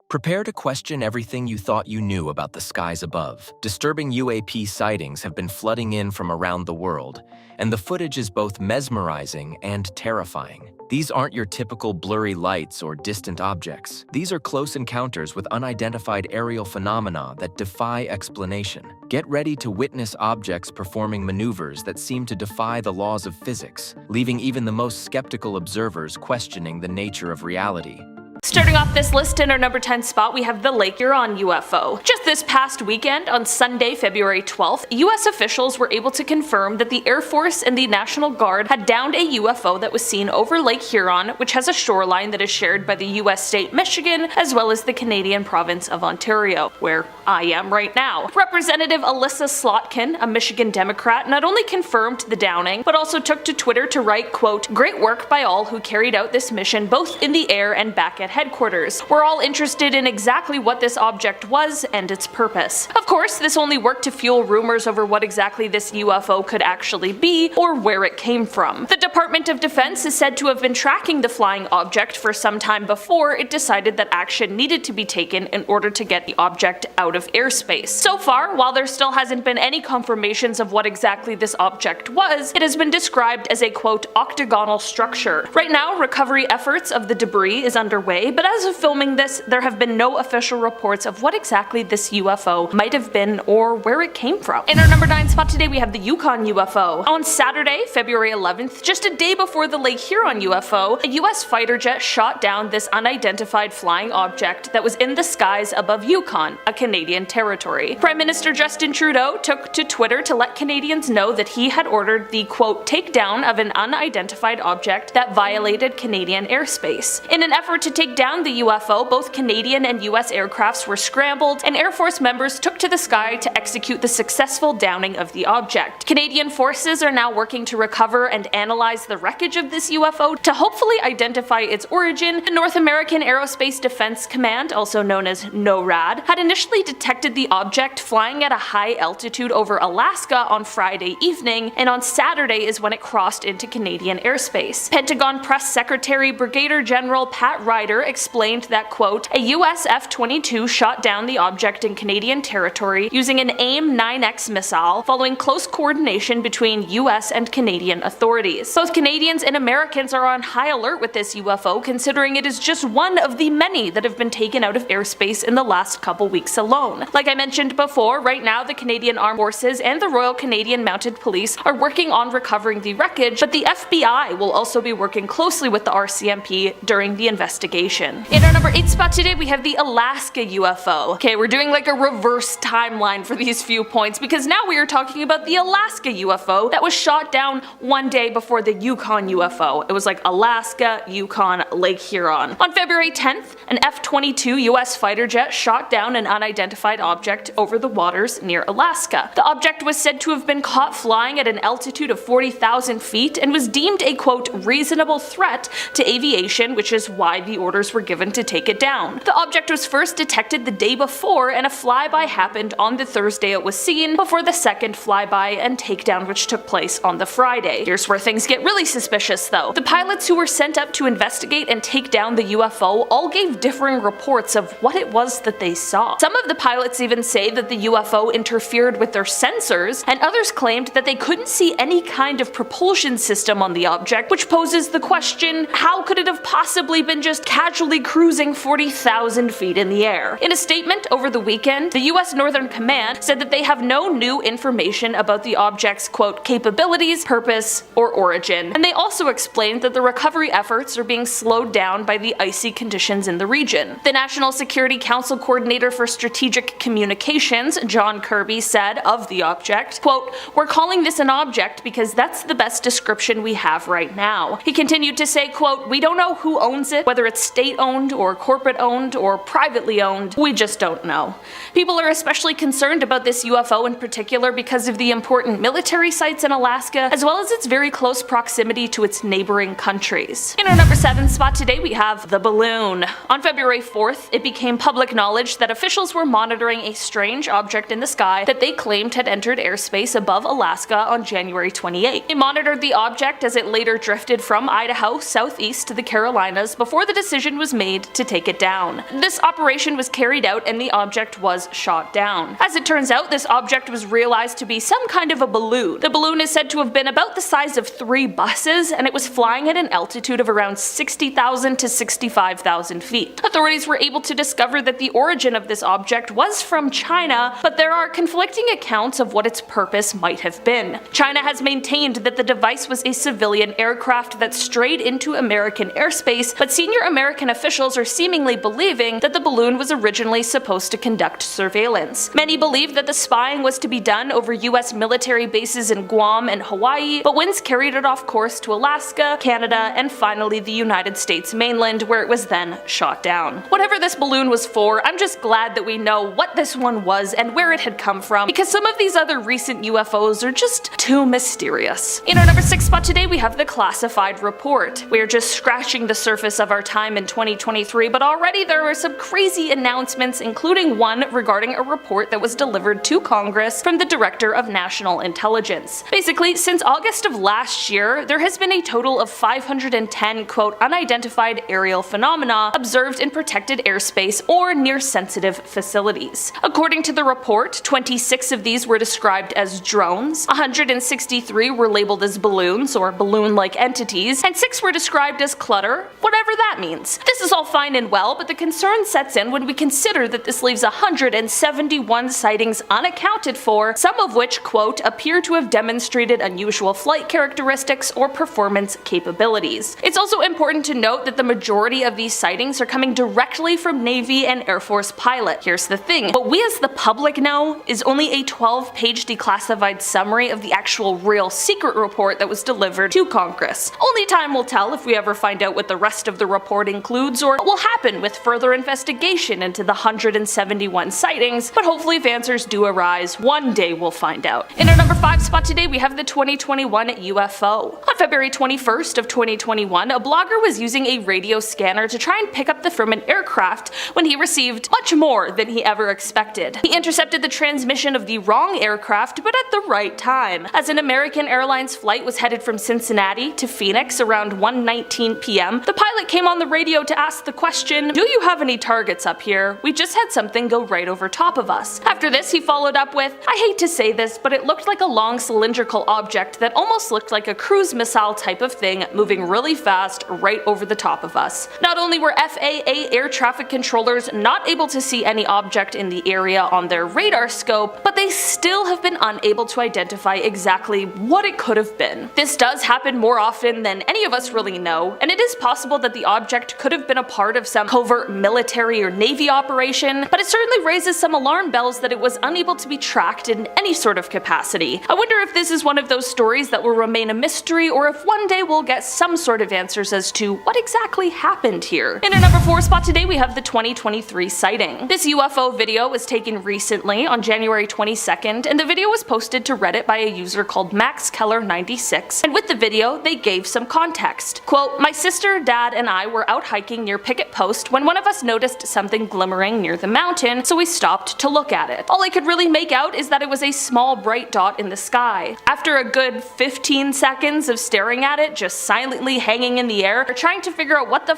Prepare to question everything you thought you knew about the skies above. Disturbing UAP sightings have been flooding in from around the world, and the footage is both mesmerizing and terrifying. These aren't your typical blurry lights or distant objects. These are close encounters with unidentified aerial phenomena that defy explanation. Get ready to witness objects performing maneuvers that seem to defy the laws of physics, leaving even the most skeptical observers questioning the nature of reality. Starting off this list in our number 10 spot, we have the Lake Huron UFO. Just this past weekend, on Sunday, February 12th, US officials were able to confirm that the Air Force and the National Guard had downed a UFO that was seen over Lake Huron, which has a shoreline that is shared by the US state Michigan as well as the Canadian province of Ontario, where I am right now. Representative Alyssa Slotkin, a Michigan Democrat, not only confirmed the downing, but also took to Twitter to write, quote, "Great work by all who carried out this mission both in the air and back at headquarters. We're all interested in exactly what this object was and its purpose." Of course, this only worked to fuel rumors over what exactly this UFO could actually be or where it came from. The Department of Defense is said to have been tracking the flying object for some time before it decided that action needed to be taken in order to get the object out of airspace. So far, while there still hasn't been any confirmations of what exactly this object was, it has been described as a, quote, octagonal structure. Right now, recovery efforts of the debris is underway, but as of filming this, there have been no official reports of what exactly this UFO might have been or where it came from. In our number 9 spot today, we have the Yukon UFO. On Saturday, February 11th, just a day before the Lake Huron UFO, a US fighter jet shot down this unidentified flying object that was in the skies above Yukon, a Canadian territory. Prime Minister Justin Trudeau took to Twitter to let Canadians know that he had ordered the, quote, takedown of an unidentified object that violated Canadian airspace. In an effort to take down the UFO, both Canadian and US aircrafts were scrambled, and Air Force members took to the sky to execute the successful downing of the object. Canadian forces are now working to recover and analyze the wreckage of this UFO to hopefully identify its origin. The North American Aerospace Defense Command, also known as NORAD, had initially detected the object flying at a high altitude over Alaska on Friday evening, and on Saturday is when it crossed into Canadian airspace. Pentagon Press Secretary Brigadier General Pat Ryder explained that, quote, a US F-22 shot down the object in Canadian territory using an AIM-9X missile following close coordination between US and Canadian authorities. Both Canadians and Americans are on high alert with this UFO, considering it is just one of the many that have been taken out of airspace in the last couple weeks alone. Like I mentioned before, right now the Canadian Armed Forces and the Royal Canadian Mounted Police are working on recovering the wreckage, but the FBI will also be working closely with the RCMP during the investigation. In our number 8 spot today, we have the Alaska UFO. Okay, we're doing like a reverse timeline for these few points because now we are talking about the Alaska UFO that was shot down one day before the Yukon UFO. It was like Alaska, Yukon, Lake Huron. On February 10th, an F-22 US fighter jet shot down an unidentified object over the waters near Alaska. The object was said to have been caught flying at an altitude of 40,000 feet and was deemed a, quote, reasonable threat to aviation, which is why the orders were given to take it down. The object was first detected the day before, and a flyby happened on the Thursday it was seen, before the second flyby and takedown which took place on the Friday. Here's where things get really suspicious though. The pilots who were sent up to investigate and take down the UFO all gave differing reports of what it was that they saw. Some of the pilots even say that the UFO interfered with their sensors, and others claimed that they couldn't see any kind of propulsion system on the object, which poses the question, how could it have possibly been just casually cruising 40,000 feet in the air? In a statement over the weekend, the US Northern Command said that they have no new information about the object's, quote, capabilities, purpose, or origin, and they also explained that the recovery efforts are being slowed down by the icy conditions in the region. The National Security Council Coordinator for Strategic Communications, John Kirby, said of the object, quote, we're calling this an object because that's the best description we have right now. He continued to say, quote, we don't know who owns it, whether it's state-owned or corporate-owned or privately owned, we just don't know. People are especially concerned about this UFO in particular because of the important military sites in Alaska, as well as its very close proximity to its neighboring countries. In our number 7 spot today, we have the balloon. On February 4th, it became public knowledge that officials were monitoring a strange object in the sky that they claimed had entered airspace above Alaska on January 28th. They monitored the object as it later drifted from Idaho southeast to the Carolinas before the decision decision was made to take it down. This operation was carried out and the object was shot down. As it turns out, this object was realized to be some kind of a balloon. The balloon is said to have been about the size of 3 buses, and it was flying at an altitude of around 60,000 to 65,000 feet. Authorities were able to discover that the origin of this object was from China, but there are conflicting accounts of what its purpose might have been. China has maintained that the device was a civilian aircraft that strayed into American airspace, but senior American officials are seemingly believing that the balloon was originally supposed to conduct surveillance. Many believe that the spying was to be done over US military bases in Guam and Hawaii, but winds carried it off course to Alaska, Canada, and finally the United States mainland, where it was then shot down. Whatever this balloon was for, I'm just glad that we know what this one was and where it had come from, because some of these other recent UFOs are just too mysterious. In our number 6 spot today, we have the classified report. We are just scratching the surface of our time in 2023, but already there were some crazy announcements, including one regarding a report that was delivered to Congress from the Director of National Intelligence. Basically, since August of last year, there has been a total of 510 quote unidentified aerial phenomena observed in protected airspace or near sensitive facilities. According to the report, 26 of these were described as drones, 163 were labeled as balloons or balloon-like entities, and 6 were described as clutter, whatever that means. This is all fine and well, but the concern sets in when we consider that this leaves 171 sightings unaccounted for, some of which, quote, appear to have demonstrated unusual flight characteristics or performance capabilities. It's also important to note that the majority of these sightings are coming directly from Navy and Air Force pilots. Here's the thing, what we as the public know is only a 12-page declassified summary of the actual real secret report that was delivered to Congress. Only time will tell if we ever find out what the rest of the report includes or what will happen with further investigation into the 171 sightings, but hopefully if answers do arise, one day we'll find out. In our number 5 spot today, we have the 2021 UFO. On February 21st of 2021, a blogger was using a radio scanner to try and pick up from an aircraft when he received much more than he ever expected. He intercepted the transmission of the wrong aircraft, but at the right time. As an American Airlines flight was headed from Cincinnati to Phoenix around 1:19 p.m., the pilot came on the radio to ask the question, "Do you have any targets up here? We just had something go right over top of us." After this, he followed up with, "I hate to say this, but it looked like a long cylindrical object that almost looked like a cruise missile type of thing moving really fast right over the top of us." Not only were FAA air traffic controllers not able to see any object in the area on their radar scope, but they still have been unable to identify exactly what it could have been. This does happen more often than any of us really know, and it is possible that the object could have been a part of some covert military or Navy operation, but it certainly raises some alarm bells that it was unable to be tracked in any sort of capacity. I wonder if this is one of those stories that will remain a mystery, or if one day we'll get some sort of answers as to what exactly happened here. In our number 4 spot today, we have the 2023 sighting. This UFO video was taken recently on January 22nd, and the video was posted to Reddit by a user called MaxKeller96, and with the video, they gave some context. Quote, "My sister, dad, and I were out hiking near Picket Post when one of us noticed something glimmering near the mountain, so we stopped to look at it. All I could really make out is that it was a small bright dot in the sky. After a good 15 seconds of staring at it, just silently hanging in the air, trying to figure out what the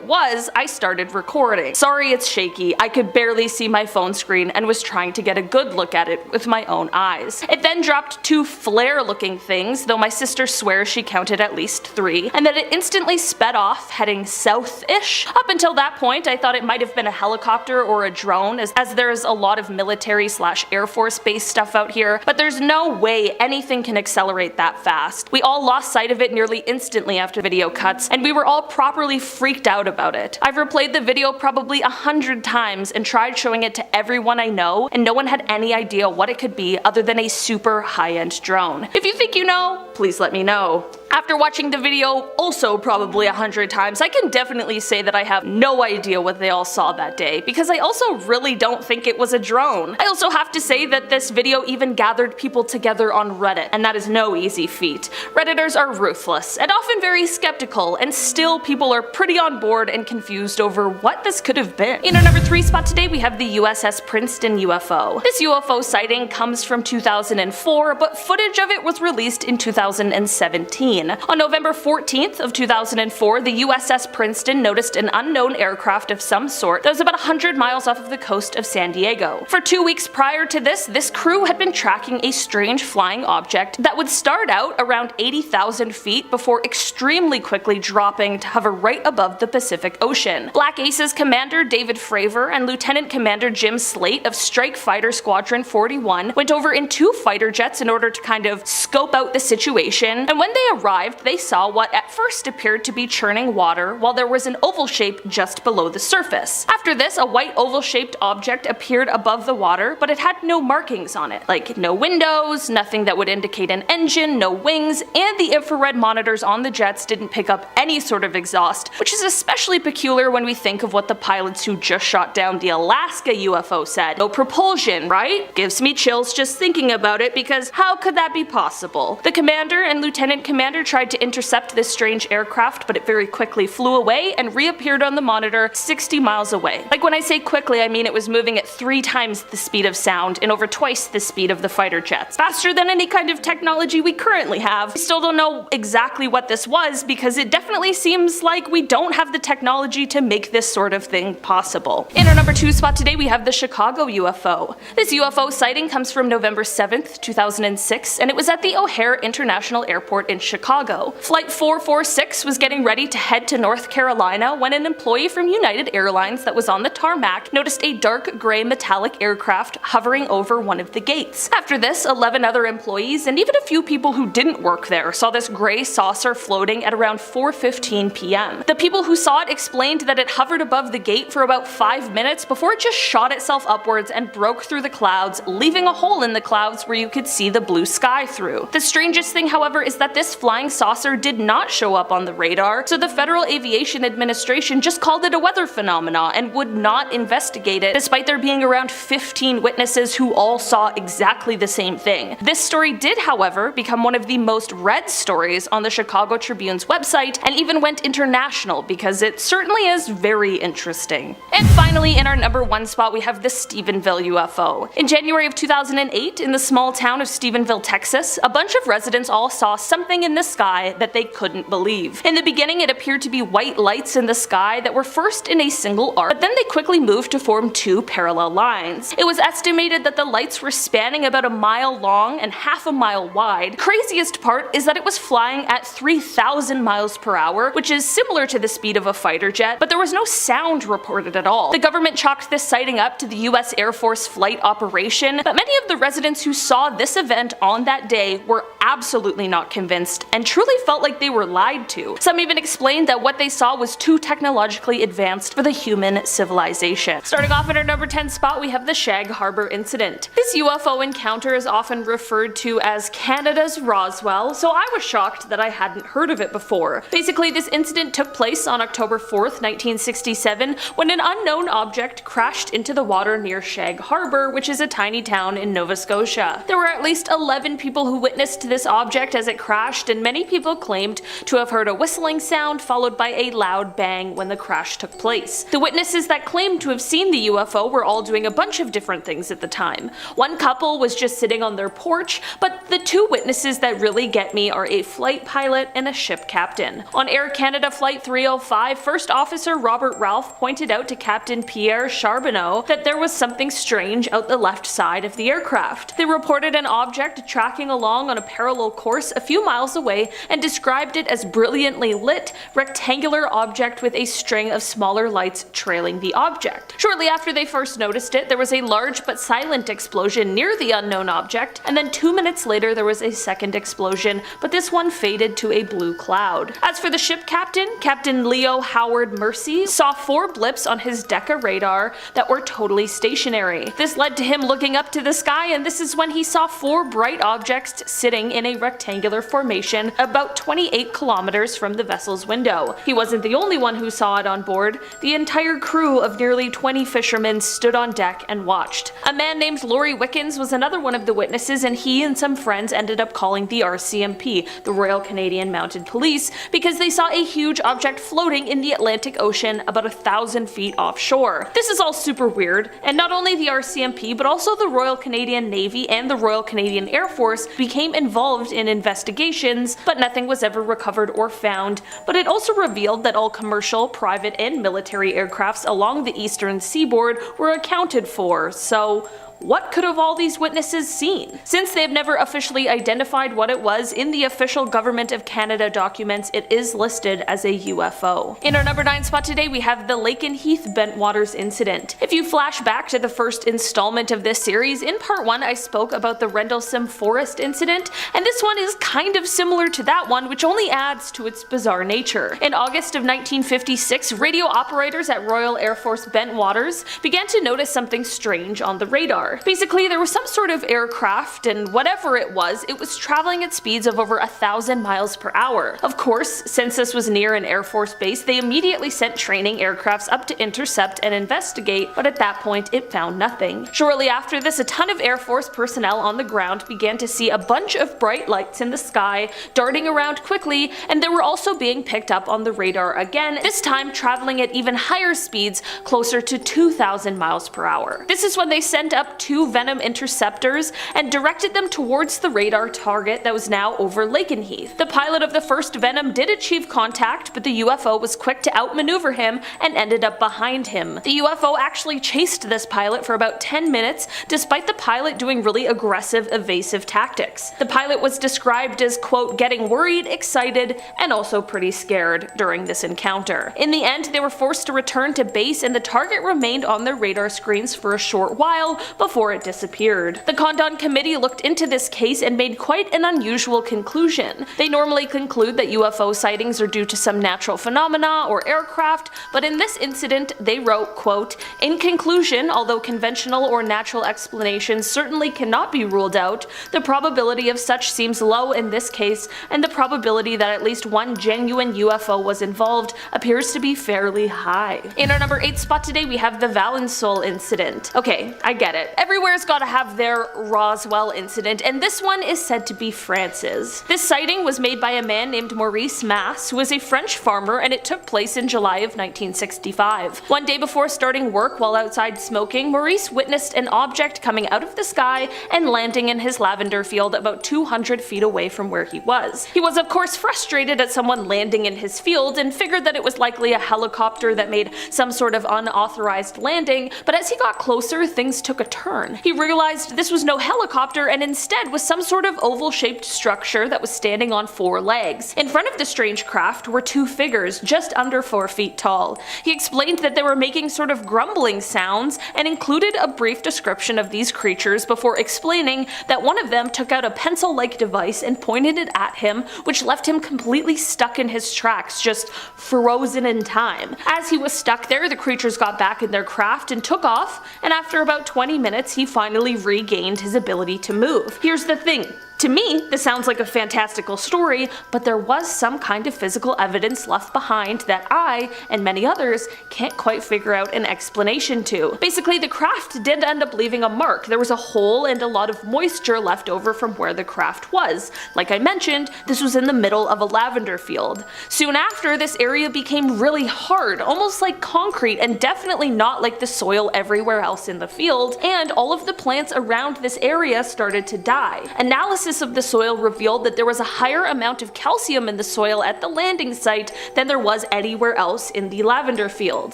was, I started recording. Sorry it's shaky, I could barely see my phone screen and was trying to get a good look at it with my own eyes. It then dropped 2 flare-looking things, though my sister swears she counted at least 3, and then it instantly sped off, heading south-ish. Up until that point, I thought it might have been a helicopter or a drone, as there's a lot of military/Air Force-based stuff out here, but there's no way anything can accelerate that fast. We all lost sight of it nearly instantly after video cuts, and we were all properly freaked out about it. I've replayed the video probably 100 times and tried showing it to everyone I know, and no one had any idea what it could be other than a super high-end drone. If you think you know, please let me know. After watching the video also probably 100 times, I can definitely say that I have no idea what they all saw that day, because I also really don't think it was a drone. I also have to say that this video even gathered people together on Reddit, and that is no easy feat. Redditors are ruthless, and often very skeptical, and still people are pretty on board and confused over what this could have been. In our number 3 spot today, we have the USS Princeton UFO. This UFO sighting comes from 2004, but footage of it was released in 2000 2017. On November 14th of 2004, the USS Princeton noticed an unknown aircraft of some sort that was about 100 miles off of the coast of San Diego. For 2 weeks prior to this crew had been tracking a strange flying object that would start out around 80,000 feet before extremely quickly dropping to hover right above the Pacific Ocean. Black Aces Commander David Fravor and Lieutenant Commander Jim Slate of Strike Fighter Squadron 41 went over in 2 fighter jets in order to kind of scope out the situation, and when they arrived they saw what at first appeared to be churning water while there was an oval shape just below the surface. After this, a white oval shaped object appeared above the water, but it had no markings on it, like no windows, nothing that would indicate an engine, no wings, and the infrared monitors on the jets didn't pick up any sort of exhaust, which is especially peculiar when we think of what the pilots who just shot down the Alaska UFO said. No propulsion, right? Gives me chills just thinking about it, because how could that be possible? The commander and lieutenant commander tried to intercept this strange aircraft, but it very quickly flew away and reappeared on the monitor 60 miles away. Like, when I say quickly, I mean it was moving at 3 times the speed of sound and over twice the speed of the fighter jets. Faster than any kind of technology we currently have. We still don't know exactly what this was, because it definitely seems like we don't have the technology to make this sort of thing possible. In our number 2 spot today, we have the Chicago UFO. This UFO sighting comes from November 7th, 2006, and it was at the O'Hare International Airport in Chicago. Flight 446 was getting ready to head to North Carolina when an employee from United Airlines that was on the tarmac noticed a dark gray metallic aircraft hovering over one of the gates. After this, 11 other employees and even a few people who didn't work there saw this gray saucer floating at around 4:15 p.m. The people who saw it explained that it hovered above the gate for about 5 minutes before it just shot itself upwards and broke through the clouds, leaving a hole in the clouds where you could see the blue sky through. The strangest thing, however, is that this flying saucer did not show up on the radar, so the Federal Aviation Administration just called it a weather phenomena and would not investigate it, despite there being around 15 witnesses who all saw exactly the same thing. This story did, however, become one of the most read stories on the Chicago Tribune's website, and even went international because it certainly is very interesting. And finally, in our number 1 spot, we have the Stephenville UFO. In January of 2008, in the small town of Stephenville, Texas, a bunch of residents all saw something in the sky that they couldn't believe. In the beginning, it appeared to be white lights in the sky that were first in a single arc, but then they quickly moved to form 2 parallel lines. It was estimated that the lights were spanning about a mile long and half a mile wide. Craziest part is that it was flying at 3,000 miles per hour, which is similar to the speed of a fighter jet, but there was no sound reported at all. The government chalked this sighting up to the US Air Force flight operation, but many of the residents who saw this event on that day were absolutely not convinced and truly felt like they were lied to. Some even explained that what they saw was too technologically advanced for the human civilization. Starting off at our number 10 spot, we have the Shag Harbor incident. This UFO encounter is often referred to as Canada's Roswell, so I was shocked that I hadn't heard of it before. Basically, this incident took place on October 4th, 1967, when an unknown object crashed into the water near Shag Harbor, which is a tiny town in Nova Scotia. There were at least 11 people who witnessed this object as it crashed, and many people claimed to have heard a whistling sound followed by a loud bang when the crash took place. The witnesses that claimed to have seen the UFO were all doing a bunch of different things at the time. One couple was just sitting on their porch, but the 2 witnesses that really get me are a flight pilot and a ship captain. On Air Canada Flight 305, First Officer Robert Ralph pointed out to Captain Pierre Charbonneau that there was something strange out the left side of the aircraft. They reported an object tracking along on a parallel course a few miles away and described it as brilliantly lit, rectangular object with a string of smaller lights trailing the object. Shortly after they first noticed it, there was a large but silent explosion near the unknown object, and then 2 minutes later there was a second explosion, but this one faded to a blue cloud. As for the ship captain, Captain Leo Howard Mercy saw 4 blips on his Decca radar that were totally stationary. This led to him looking up to the sky, and this is when he saw 4 bright objects sitting in a rectangular formation about 28 kilometers from the vessel's window. He wasn't the only one who saw it on board. The entire crew of nearly 20 fishermen stood on deck and watched. A man named Laurie Wickens was another one of the witnesses, and he and some friends ended up calling the RCMP, the Royal Canadian Mounted Police, because they saw a huge object floating in the Atlantic Ocean about 1,000 feet offshore. This is all super weird, and not only the RCMP but also the Royal Canadian Navy and the Royal Canadian Air Force became involved involved in investigations, but nothing was ever recovered or found. But it also revealed that all commercial, private, and military aircrafts along the eastern seaboard were accounted for, so what could have all these witnesses seen? Since they have never officially identified what it was in the official Government of Canada documents, it is listed as a UFO. In our number 9 spot today, we have the Lakenheath Bentwaters incident. If you flash back to the first installment of this series, in part 1 I spoke about the Rendlesham Forest incident, and this one is kind of similar to that one, which only adds to its bizarre nature. In August of 1956, radio operators at Royal Air Force Bentwaters began to notice something strange on the radar. Basically, there was some sort of aircraft, and whatever it was traveling at speeds of over 1,000 miles per hour. Of course, since this was near an Air Force base, they immediately sent training aircrafts up to intercept and investigate, but at that point it found nothing. Shortly after this, a ton of Air Force personnel on the ground began to see a bunch of bright lights in the sky, darting around quickly, and they were also being picked up on the radar again, this time traveling at even higher speeds, closer to 2,000 miles per hour. This is when they sent up 2 Venom interceptors and directed them towards the radar target that was now over Lakenheath. The pilot of the first Venom did achieve contact, but the UFO was quick to outmaneuver him and ended up behind him. The UFO actually chased this pilot for about 10 minutes, despite the pilot doing really aggressive, evasive tactics. The pilot was described as, quote, getting worried, excited, and also pretty scared during this encounter. In the end, they were forced to return to base, and the target remained on their radar screens for a short while before it disappeared. The Condon Committee looked into this case and made quite an unusual conclusion. They normally conclude that UFO sightings are due to some natural phenomena or aircraft, but in this incident they wrote, quote, in conclusion, although conventional or natural explanations certainly cannot be ruled out, the probability of such seems low in this case, and the probability that at least one genuine UFO was involved appears to be fairly high. In our number 8 spot today, we have the Valensole incident. Okay, I get it. Everywhere's gotta have their Roswell incident, and this one is said to be France's. This sighting was made by a man named Maurice Masse, who was a French farmer, and it took place in July of 1965. One day before starting work while outside smoking, Maurice witnessed an object coming out of the sky and landing in his lavender field about 200 feet away from where he was. He was of course frustrated at someone landing in his field and figured that it was likely a helicopter that made some sort of unauthorized landing, but as he got closer, things took a turn. He realized this was no helicopter and instead was some sort of oval-shaped structure that was standing on 4 legs. In front of the strange craft were 2 figures just under 4 feet tall. He explained that they were making sort of grumbling sounds and included a brief description of these creatures before explaining that one of them took out a pencil-like device and pointed it at him, which left him completely stuck in his tracks, just frozen in time. As he was stuck there, the creatures got back in their craft and took off, and after about 20 minutes he finally regained his ability to move. Here's the thing. To me, this sounds like a fantastical story, but there was some kind of physical evidence left behind that I, and many others, can't quite figure out an explanation to. Basically, the craft did end up leaving a mark. There was a hole and a lot of moisture left over from where the craft was. Like I mentioned, this was in the middle of a lavender field. Soon after, this area became really hard, almost like concrete, and definitely not like the soil everywhere else in the field, and all of the plants around this area started to die. Analysis of the soil revealed that there was a higher amount of calcium in the soil at the landing site than there was anywhere else in the lavender field.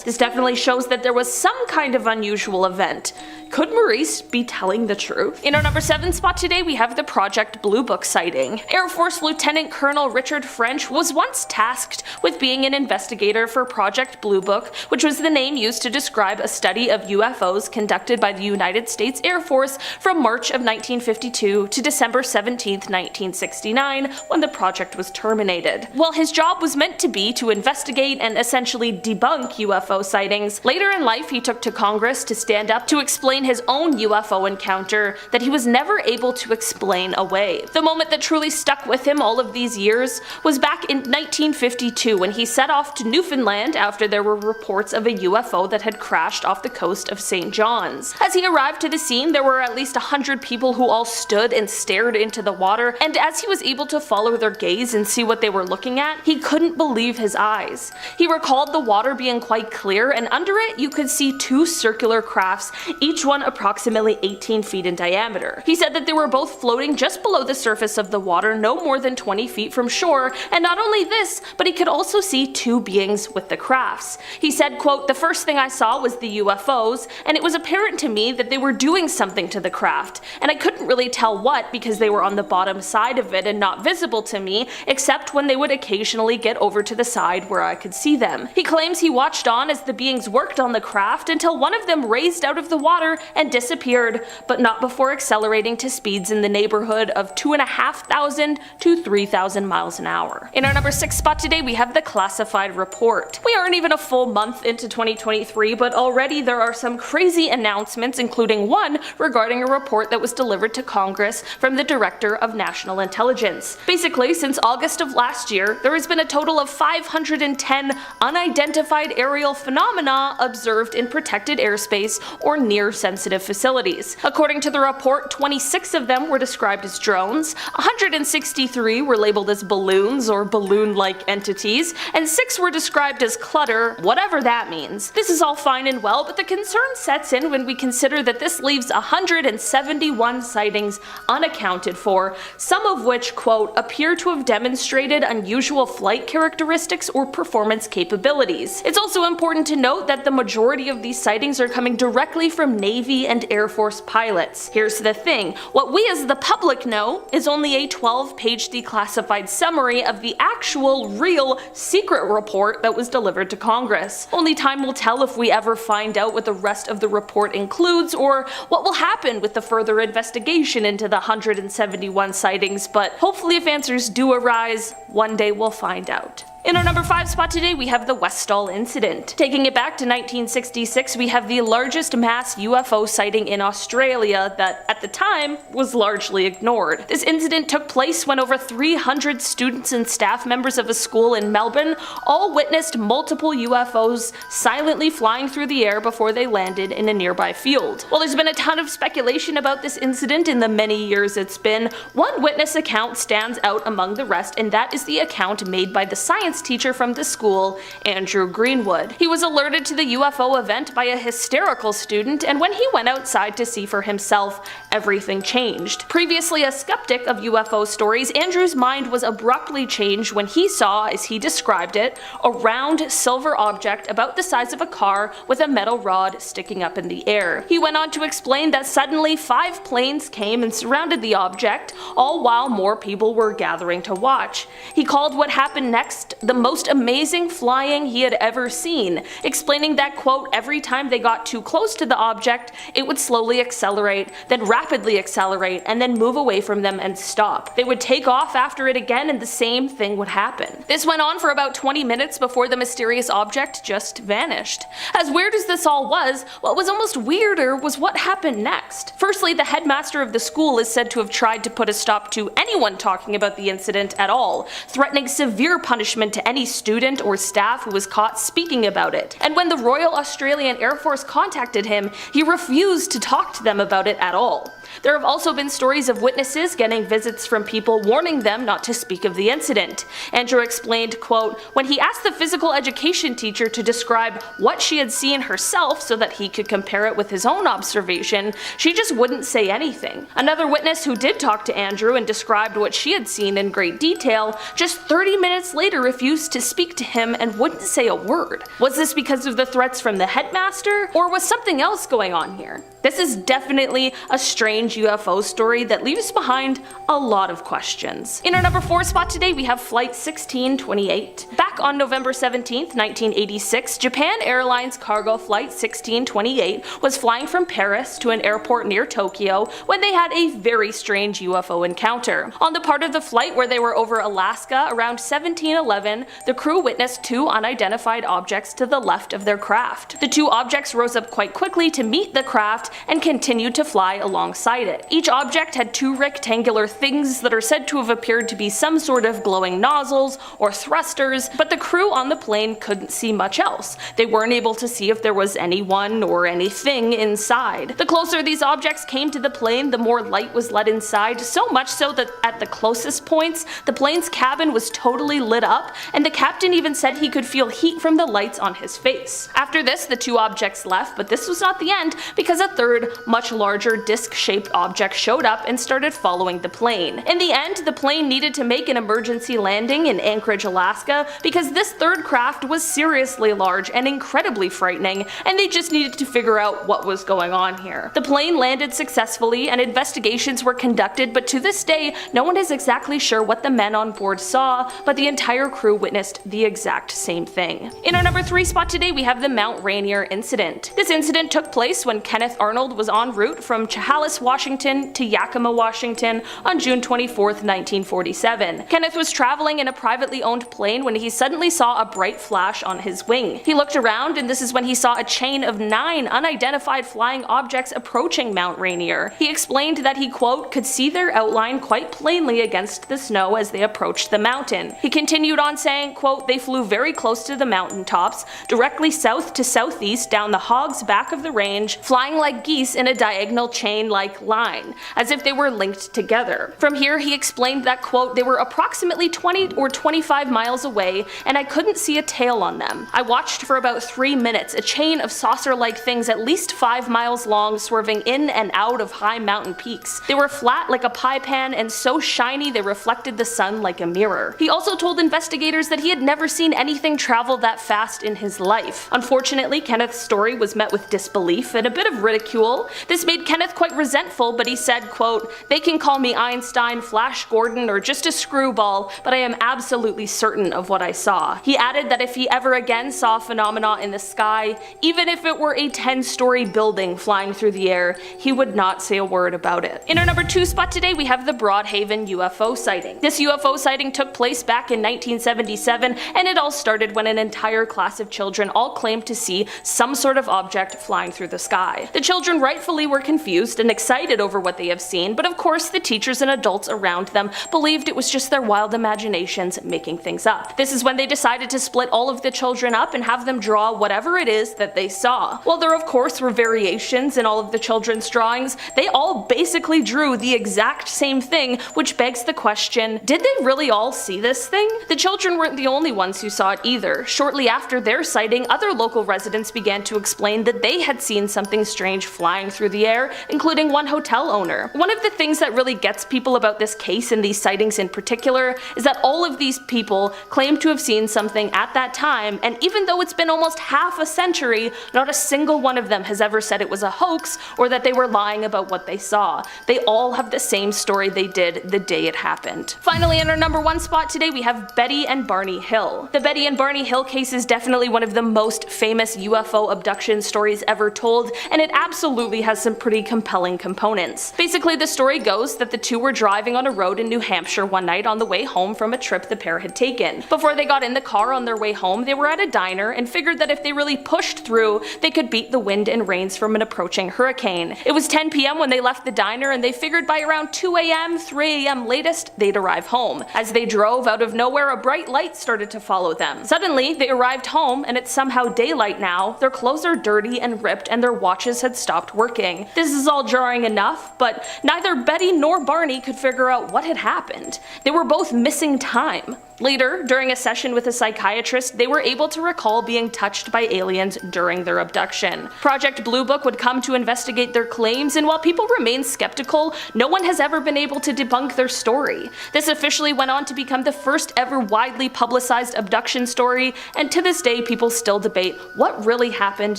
This definitely shows that there was some kind of unusual event. Could Maurice be telling the truth? In our number 7 spot today, we have the Project Blue Book sighting. Air Force Lieutenant Colonel Richard French was once tasked with being an investigator for Project Blue Book, which was the name used to describe a study of UFOs conducted by the United States Air Force from March of 1952 to December 17, 1969, when the project was terminated. While his job was meant to be to investigate and essentially debunk UFO sightings, later in life he took to Congress to stand up to explain his own UFO encounter that he was never able to explain away. The moment that truly stuck with him all of these years was back in 1952 when he set off to Newfoundland after there were reports of a UFO that had crashed off the coast of St. John's. As he arrived to the scene, there were at least 100 people who all stood and stared into to the water, and as he was able to follow their gaze and see what they were looking at, he couldn't believe his eyes. He recalled the water being quite clear, and under it you could see two circular crafts, each one approximately 18 feet in diameter. He said that they were both floating just below the surface of the water, no more than 20 feet from shore, and not only this, but he could also see two beings with the crafts. He said, quote, "The first thing I saw was the UFOs, and it was apparent to me that they were doing something to the craft, and I couldn't really tell what because they were on the bottom side of it and not visible to me, except when they would occasionally get over to the side where I could see them." He claims he watched on as the beings worked on the craft until one of them raised out of the water and disappeared, but not before accelerating to speeds in the neighborhood of 2,500 to 3,000 miles an hour. In our number 6 spot today, we have the classified report. We aren't even a full month into 2023, but already there are some crazy announcements, including one regarding a report that was delivered to Congress from the Director of National Intelligence. Basically, since August of last year, there has been a total of 510 unidentified aerial phenomena observed in protected airspace or near sensitive facilities. According to the report, 26 of them were described as drones, 163 were labeled as balloons or balloon-like entities, and 6 were described as clutter, whatever that means. This is all fine and well, but the concern sets in when we consider that this leaves 171 sightings unaccounted for, some of which, quote, "appear to have demonstrated unusual flight characteristics or performance capabilities." It's also important to note that the majority of these sightings are coming directly from Navy and Air Force pilots. Here's the thing, what we as the public know is only a 12-page declassified summary of the actual, real, secret report that was delivered to Congress. Only time will tell if we ever find out what the rest of the report includes or what will happen with the further investigation into the 171 sightings, but hopefully if answers do arise, one day we'll find out. In our number 5 spot today, we have the Westall incident. Taking it back to 1966, we have the largest mass UFO sighting in Australia that, at the time, was largely ignored. This incident took place when over 300 students and staff members of a school in Melbourne all witnessed multiple UFOs silently flying through the air before they landed in a nearby field. While there's been a ton of speculation about this incident in the many years it's been, one witness account stands out among the rest, and that is the account made by the science teacher from the school, Andrew Greenwood. He was alerted to the UFO event by a hysterical student, and when he went outside to see for himself, everything changed. Previously a skeptic of UFO stories, Andrew's mind was abruptly changed when he saw, as he described it, a round silver object about the size of a car with a metal rod sticking up in the air. He went on to explain that suddenly 5 planes came and surrounded the object, all while more people were gathering to watch. He called what happened next the most amazing flying he had ever seen, explaining that, quote, "every time they got too close to the object, it would slowly accelerate, then rapidly accelerate, and then move away from them and stop. They would take off after it again and the same thing would happen." This went on for about 20 minutes before the mysterious object just vanished. As weird as this all was, what was almost weirder was what happened next. Firstly, the headmaster of the school is said to have tried to put a stop to anyone talking about the incident at all, threatening severe punishment to any student or staff who was caught speaking about it. And when the Royal Australian Air Force contacted him, he refused to talk to them about it at all. There have also been stories of witnesses getting visits from people warning them not to speak of the incident. Andrew explained, quote, "when he asked the physical education teacher to describe what she had seen herself so that he could compare it with his own observation, she just wouldn't say anything." Another witness who did talk to Andrew and described what she had seen in great detail, just 30 minutes later refused to speak to him and wouldn't say a word. Was this because of the threats from the headmaster, or was something else going on here? This is definitely a strange UFO story that leaves behind a lot of questions. In our number 4 spot today, we have Flight 1628. Back on November 17th, 1986, Japan Airlines cargo flight 1628 was flying from Paris to an airport near Tokyo when they had a very strange UFO encounter. On the part of the flight where they were over Alaska Alaska around 1711, the crew witnessed two unidentified objects to the left of their craft. The two objects rose up quite quickly to meet the craft and continued to fly alongside it. Each object had two rectangular things that are said to have appeared to be some sort of glowing nozzles or thrusters, but the crew on the plane couldn't see much else. They weren't able to see if there was anyone or anything inside. The closer these objects came to the plane, the more light was let inside, so much so that at the closest points, the plane's cabin was totally lit up, and the captain even said he could feel heat from the lights on his face. After this, the two objects left, but this was not the end, because a third, much larger disc-shaped object showed up and started following the plane. In the end, the plane needed to make an emergency landing in Anchorage, Alaska, because this third craft was seriously large and incredibly frightening, and they just needed to figure out what was going on here. The plane landed successfully and investigations were conducted, but to this day, no one is exactly sure what the men on board saw, but the entire crew witnessed the exact same thing. In our number 3 spot today, we have the Mount Rainier incident. This incident took place when Kenneth Arnold was en route from Chehalis, Washington to Yakima, Washington on June 24th, 1947. Kenneth was traveling in a privately owned plane when he suddenly saw a bright flash on his wing. He looked around, and this is when he saw a chain of 9 unidentified flying objects approaching Mount Rainier. He explained that he, quote, could see their outline quite plainly against the snow as they approached the mountain. He continued on saying, quote, they flew very close to the mountain tops, directly south to southeast down the hog's back of the range, flying like geese in a diagonal chain-like line, as if they were linked together. From here, he explained that, quote, they were approximately 20 or 25 miles away, and I couldn't see a tail on them. I watched for about 3 minutes, a chain of saucer-like things at least 5 miles long swerving in and out of high mountain peaks. They were flat like a pie pan and so shiny they reflected the sun like a mirror. He also told investigators that he had never seen anything travel that fast in his life. Unfortunately, Kenneth's story was met with disbelief and a bit of ridicule. This made Kenneth quite resentful, but he said, quote, they can call me Einstein, Flash Gordon, or just a screwball, but I am absolutely certain of what I saw. He added that if he ever again saw a phenomena in the sky, even if it were a 10-story building flying through the air, he would not say a word about it. In our number 2 spot today, we have the Broadhaven UFO sighting. This UFO sighting took place back in 1977, and it all started when an entire class of children all claimed to see some sort of object flying through the sky. The children rightfully were confused and excited over what they have seen, but of course the teachers and adults around them believed it was just their wild imaginations making things up. This is when they decided to split all of the children up and have them draw whatever it is that they saw. While there of course were variations in all of the children's drawings, they all basically drew the exact same thing, which begs the question, did they really all see this thing? The children weren't the only ones who saw it either. Shortly after their sighting, other local residents began to explain that they had seen something strange flying through the air, including one hotel owner. One of the things that really gets people about this case and these sightings in particular is that all of these people claim to have seen something at that time, and even though it's been almost half a century, not a single one of them has ever said it was a hoax or that they were lying about what they saw. They all have the same story they did the day it happened. Finally, in our number 1 spot today, we have Betty and Barney Hill. The Betty and Barney Hill case is definitely one of the most famous UFO abduction stories ever told, and it absolutely has some pretty compelling components. Basically, the story goes that the two were driving on a road in New Hampshire one night on the way home from a trip the pair had taken. Before they got in the car on their way home, they were at a diner and figured that if they really pushed through, they could beat the wind and rains from an approaching hurricane. It was 10 p.m. when they left the diner, and they figured by around 2 a.m., 3 a.m. latest, they'd arrive home. As they drove, out of nowhere, a bright light started to follow them. Suddenly, they arrived home, and it's somehow daylight now. Their clothes are dirty and ripped, and their watches had stopped working. This is all jarring enough, but neither Betty nor Barney could figure out what had happened. They were both missing time. Later, during a session with a psychiatrist, they were able to recall being touched by aliens during their abduction. Project Blue Book would come to investigate their claims, and while people remain skeptical, no one has ever been able to debunk their story. This officially went on to become the first ever widely publicized abduction story, and to this day people still debate what really happened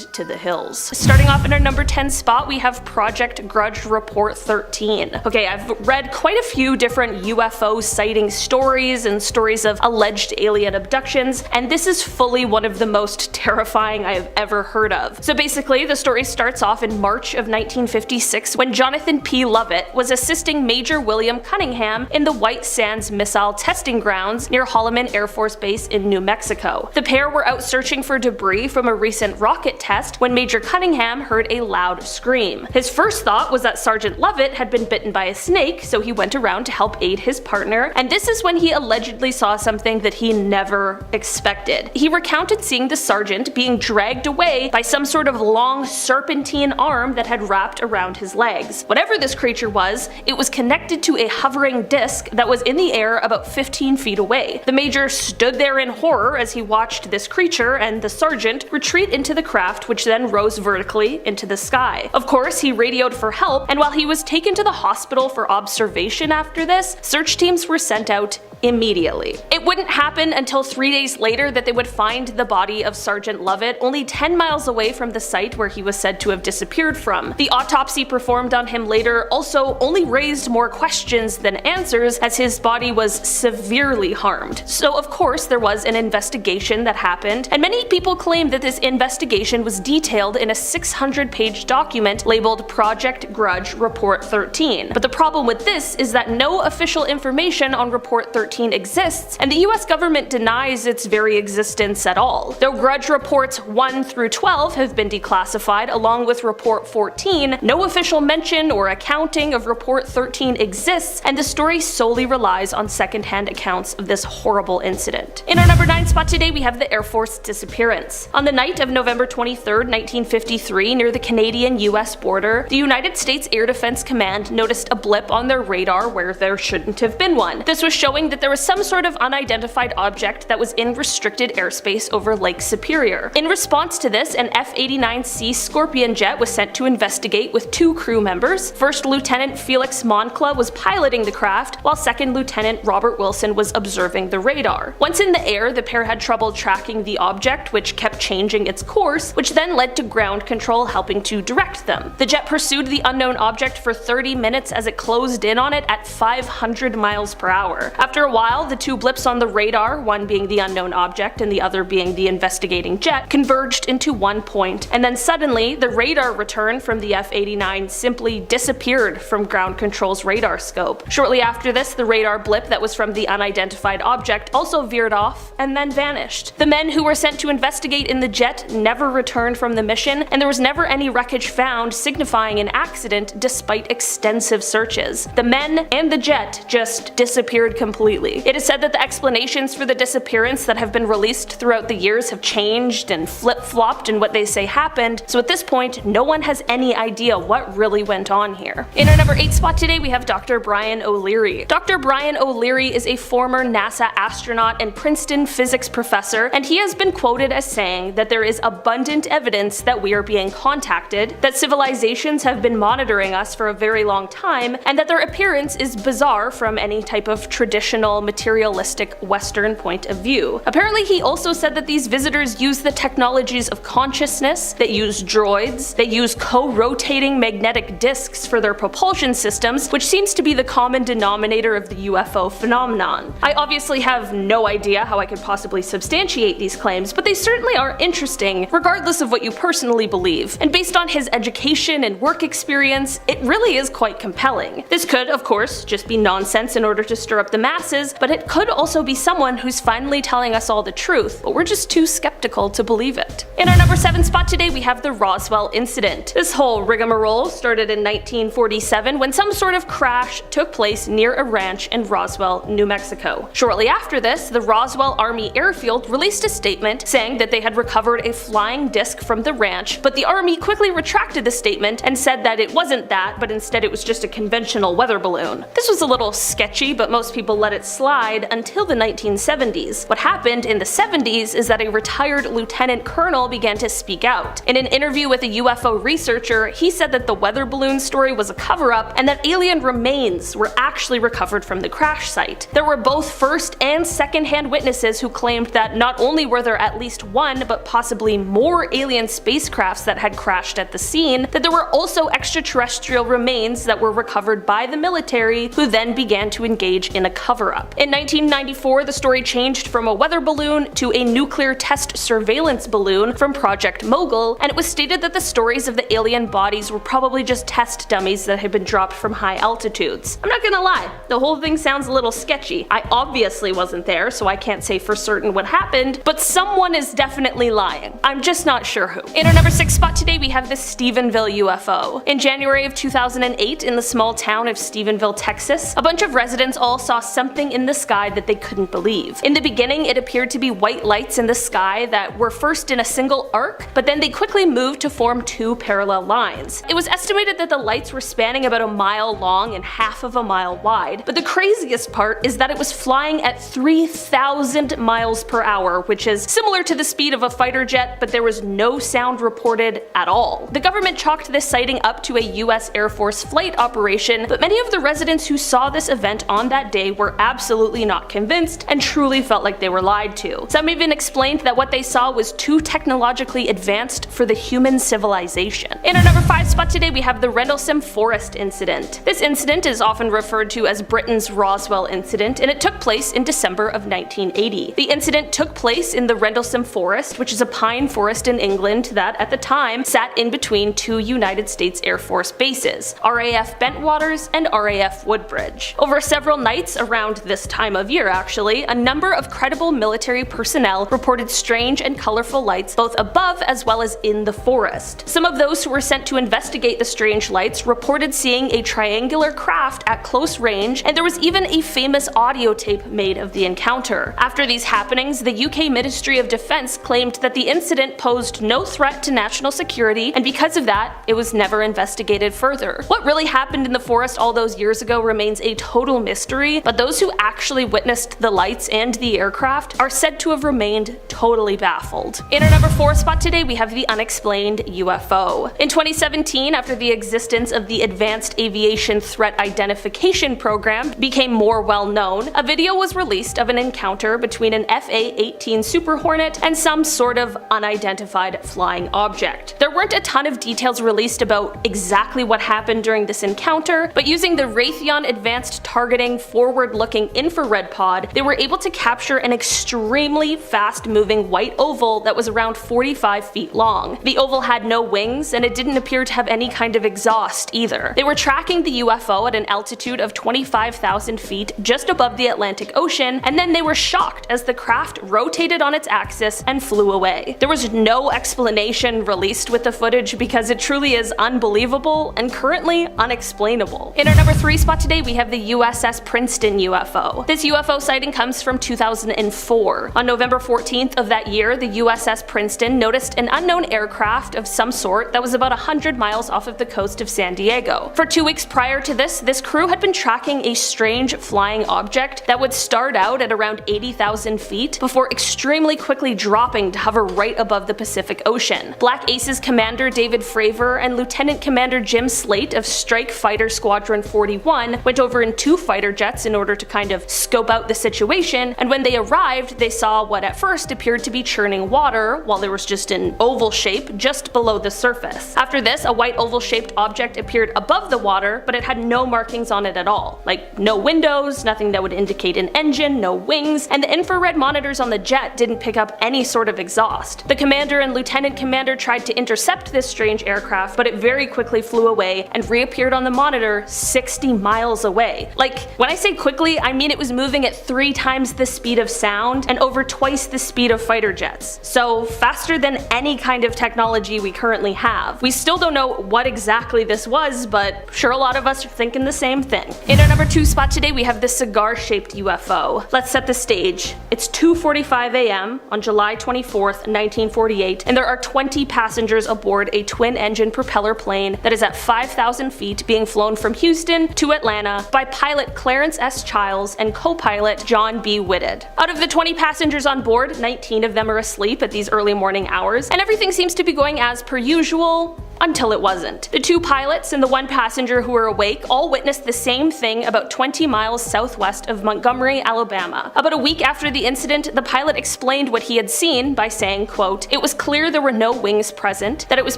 to the Hills. Starting off in our number 10 spot, we have Project Grudge Report 13. Okay, I've read quite a few different UFO sighting stories and stories of alleged alien abductions, and this is fully one of the most terrifying I have ever heard of. So basically, the story starts off in March of 1956 when Jonathan P. Lovett was assisting Major William Cunningham in the White Sands Missile Testing Grounds near Holloman Air Force Base in New Mexico. The pair were out searching for debris from a recent rocket test when Major Cunningham heard a loud scream. His first thought was that Sergeant Lovett had been bitten by a snake, so he went around to help aid his partner, and this is when he allegedly saw something that he never expected. He recounted seeing the sergeant being dragged away by some sort of long serpentine arm that had wrapped around his legs. Whatever this creature was, it was connected to a hovering disc that was in the air about 15 feet away. The major stood there in horror as he watched this creature and the sergeant retreat into the craft, which then rose vertically into the sky. Of course, he radioed for help, and while he was taken to the hospital for observation after this, search teams were sent out immediately. It wouldn't happen until 3 days later that they would find the body of Sergeant Lovett only 10 miles away from the site where he was said to have disappeared from. The autopsy performed on him later also only raised more questions than answers, as his body was severely harmed. So of course there was an investigation that happened, and many people claim that this investigation was detailed in a 600-page document labeled Project Grudge Report 13. But the problem with this is that no official information on Report 13 exists, and the US government denies its very existence at all. Though Grudge Reports 1 through 12 have been declassified along with Report 14, no official mention or accounting of Report 13 exists, and the story solely relies on secondhand accounts of this horrible incident. In our number 9 spot today, we have the Air Force disappearance. On the night of November 23, 1953, near the Canadian-US border, the United States Air Defense Command noticed a blip on their radar where there shouldn't have been one. This was showing that there was some sort of unidentified object that was in restricted airspace over Lake Superior. In response to this, an F-89C Scorpion jet was sent to investigate with 2 crew members. First Lieutenant Felix Moncla was piloting the craft, while Second Lieutenant Robert Wilson was observing the radar. Once in the air, the pair had trouble tracking the object, which kept changing its course, which then led to ground control helping to direct them. The jet pursued the unknown object for 30 minutes as it closed in on it at 500 miles per hour. After a while, the 2 blips on the radar, one being the unknown object and the other being the investigating jet, converged into one point, and then suddenly the radar return from the F-89 simply disappeared from ground control's radar scope. Shortly after this, the radar blip that was from the unidentified object also veered off and then vanished. The men who were sent to investigate in the jet never returned from the mission, and there was never any wreckage found signifying an accident despite extensive searches. The men and the jet just disappeared completely. It is said that the explanations for the disappearance that have been released throughout the years have changed and flip-flopped in what they say happened, so at this point, no one has any idea what really went on here. In our number 8 spot today, we have Dr. Brian O'Leary. Dr. Brian O'Leary is a former NASA astronaut and Princeton physics professor, and he has been quoted as saying that there is abundant evidence that we are being contacted, that civilizations have been monitoring us for a very long time, and that their appearance is bizarre from any type of traditional materialistic Western point of view. Apparently, he also said that these visitors use the technologies of consciousness, they use droids, they use co-rotating magnetic disks for their propulsion systems, which seems to be the common denominator of the UFO phenomenon. I obviously have no idea how I could possibly substantiate these claims, but they certainly are interesting, regardless of what you personally believe. And based on his education and work experience, it really is quite compelling. This could, of course, just be nonsense in order to stir up the masses, but it could also be someone who's finally telling us all the truth, but we're just too skeptical to believe it. In our number 7 spot today, we have the Roswell incident. This whole rigmarole started in 1947 when some sort of crash took place near a ranch in Roswell, New Mexico. Shortly after this, the Roswell Army Airfield released a statement saying that they had recovered a flying disc from the ranch, but the Army quickly retracted the statement and said that it wasn't that, but instead it was just a conventional weather balloon. This was a little sketchy, but most people let it slide until the 1970s. What happened in the 70s is that a retired lieutenant colonel began to speak out. In an interview with a UFO researcher, he said that the weather balloon story was a cover-up and that alien remains were actually recovered from the crash site. There were both first and second-hand witnesses who claimed that not only were there at least one, but possibly more alien spacecrafts that had crashed at the scene, that there were also extraterrestrial remains that were recovered by the military, who then began to engage in a cover-up. cover-up. In 1994, the story changed from a weather balloon to a nuclear test surveillance balloon from Project Mogul, and it was stated that the stories of the alien bodies were probably just test dummies that had been dropped from high altitudes. I'm not gonna lie, the whole thing sounds a little sketchy. I obviously wasn't there, so I can't say for certain what happened, but someone is definitely lying. I'm just not sure who. In our number 6 spot today, we have the Stephenville UFO. In January of 2008, in the small town of Stephenville, Texas, a bunch of residents all saw something in the sky that they couldn't believe. In the beginning, it appeared to be white lights in the sky that were first in a single arc, but then they quickly moved to form 2 parallel lines. It was estimated that the lights were spanning about a mile long and half of a mile wide, but the craziest part is that it was flying at 3,000 miles per hour, which is similar to the speed of a fighter jet, but there was no sound reported at all. The government chalked this sighting up to a US Air Force flight operation, but many of the residents who saw this event on that day were absolutely not convinced and truly felt like they were lied to. Some even explained that what they saw was too technologically advanced for the human civilization. In our number 5 spot today, we have the Rendlesham Forest incident. This incident is often referred to as Britain's Roswell incident, and it took place in December of 1980. The incident took place in the Rendlesham Forest, which is a pine forest in England that, at the time, sat in between 2 United States Air Force bases, RAF Bentwaters and RAF Woodbridge. Over several nights around this time of year, actually, a number of credible military personnel reported strange and colorful lights both above as well as in the forest. Some of those who were sent to investigate the strange lights reported seeing a triangular craft at close range, and there was even a famous audio tape made of the encounter. After these happenings, the UK Ministry of Defence claimed that the incident posed no threat to national security, and because of that, it was never investigated further. What really happened in the forest all those years ago remains a total mystery, but those who actually witnessed the lights and the aircraft are said to have remained totally baffled. In our number 4 spot today, we have the unexplained UFO. In 2017, after the existence of the Advanced Aviation Threat Identification Program became more well known, a video was released of an encounter between an FA-18 Super Hornet and some sort of unidentified flying object. There weren't a ton of details released about exactly what happened during this encounter, but using the Raytheon Advanced Targeting Forward-Looking Infrared Pod, they were able to capture an extremely fast-moving white oval that was around 45 feet long. The oval had no wings, and it didn't appear to have any kind of exhaust either. They were tracking the UFO at an altitude of 25,000 feet just above the Atlantic Ocean, and then they were shocked as the craft rotated on its axis and flew away. There was no explanation released with the footage because it truly is unbelievable and currently unexplainable. In our number 3 spot today, we have the USS Princeton UFO. This UFO sighting comes from 2004. On November 14th of that year, the USS Princeton noticed an unknown aircraft of some sort that was about 100 miles off of the coast of San Diego. For 2 weeks prior to this crew had been tracking a strange flying object that would start out at around 80,000 feet before extremely quickly dropping to hover right above the Pacific Ocean. Black Aces Commander David Fravor and Lieutenant Commander Jim Slate of Strike Fighter Squadron 41 went over in 2 fighter jets in order to kind of scope out the situation, and when they arrived, they saw what at first appeared to be churning water while there was just an oval shape just below the surface. After this, a white oval-shaped object appeared above the water, but it had no markings on it at all. Like, no windows, nothing that would indicate an engine, no wings, and the infrared monitors on the jet didn't pick up any sort of exhaust. The commander and lieutenant commander tried to intercept this strange aircraft, but it very quickly flew away and reappeared on the monitor 60 miles away. Like, when I say quickly, I mean it was moving at 3 times the speed of sound and over twice the speed of fighter jets. So faster than any kind of technology we currently have. We still don't know what exactly this was, but sure, a lot of us are thinking the same thing. In our number 2 spot today, we have the cigar-shaped UFO. Let's set the stage. It's 2:45 a.m. on July 24th, 1948, and there are 20 passengers aboard a twin-engine propeller plane that is at 5,000 feet being flown from Houston to Atlanta by pilot Clarence S. Childs and co-pilot John B. Whitted. Out of the 20 passengers on board, 19 of them are asleep at these early morning hours, and everything seems to be going as per usual, until it wasn't. The 2 pilots and the 1 passenger who were awake all witnessed the same thing about 20 miles southwest of Montgomery, Alabama. About a week after the incident, the pilot explained what he had seen by saying, quote, "It was clear there were no wings present, that it was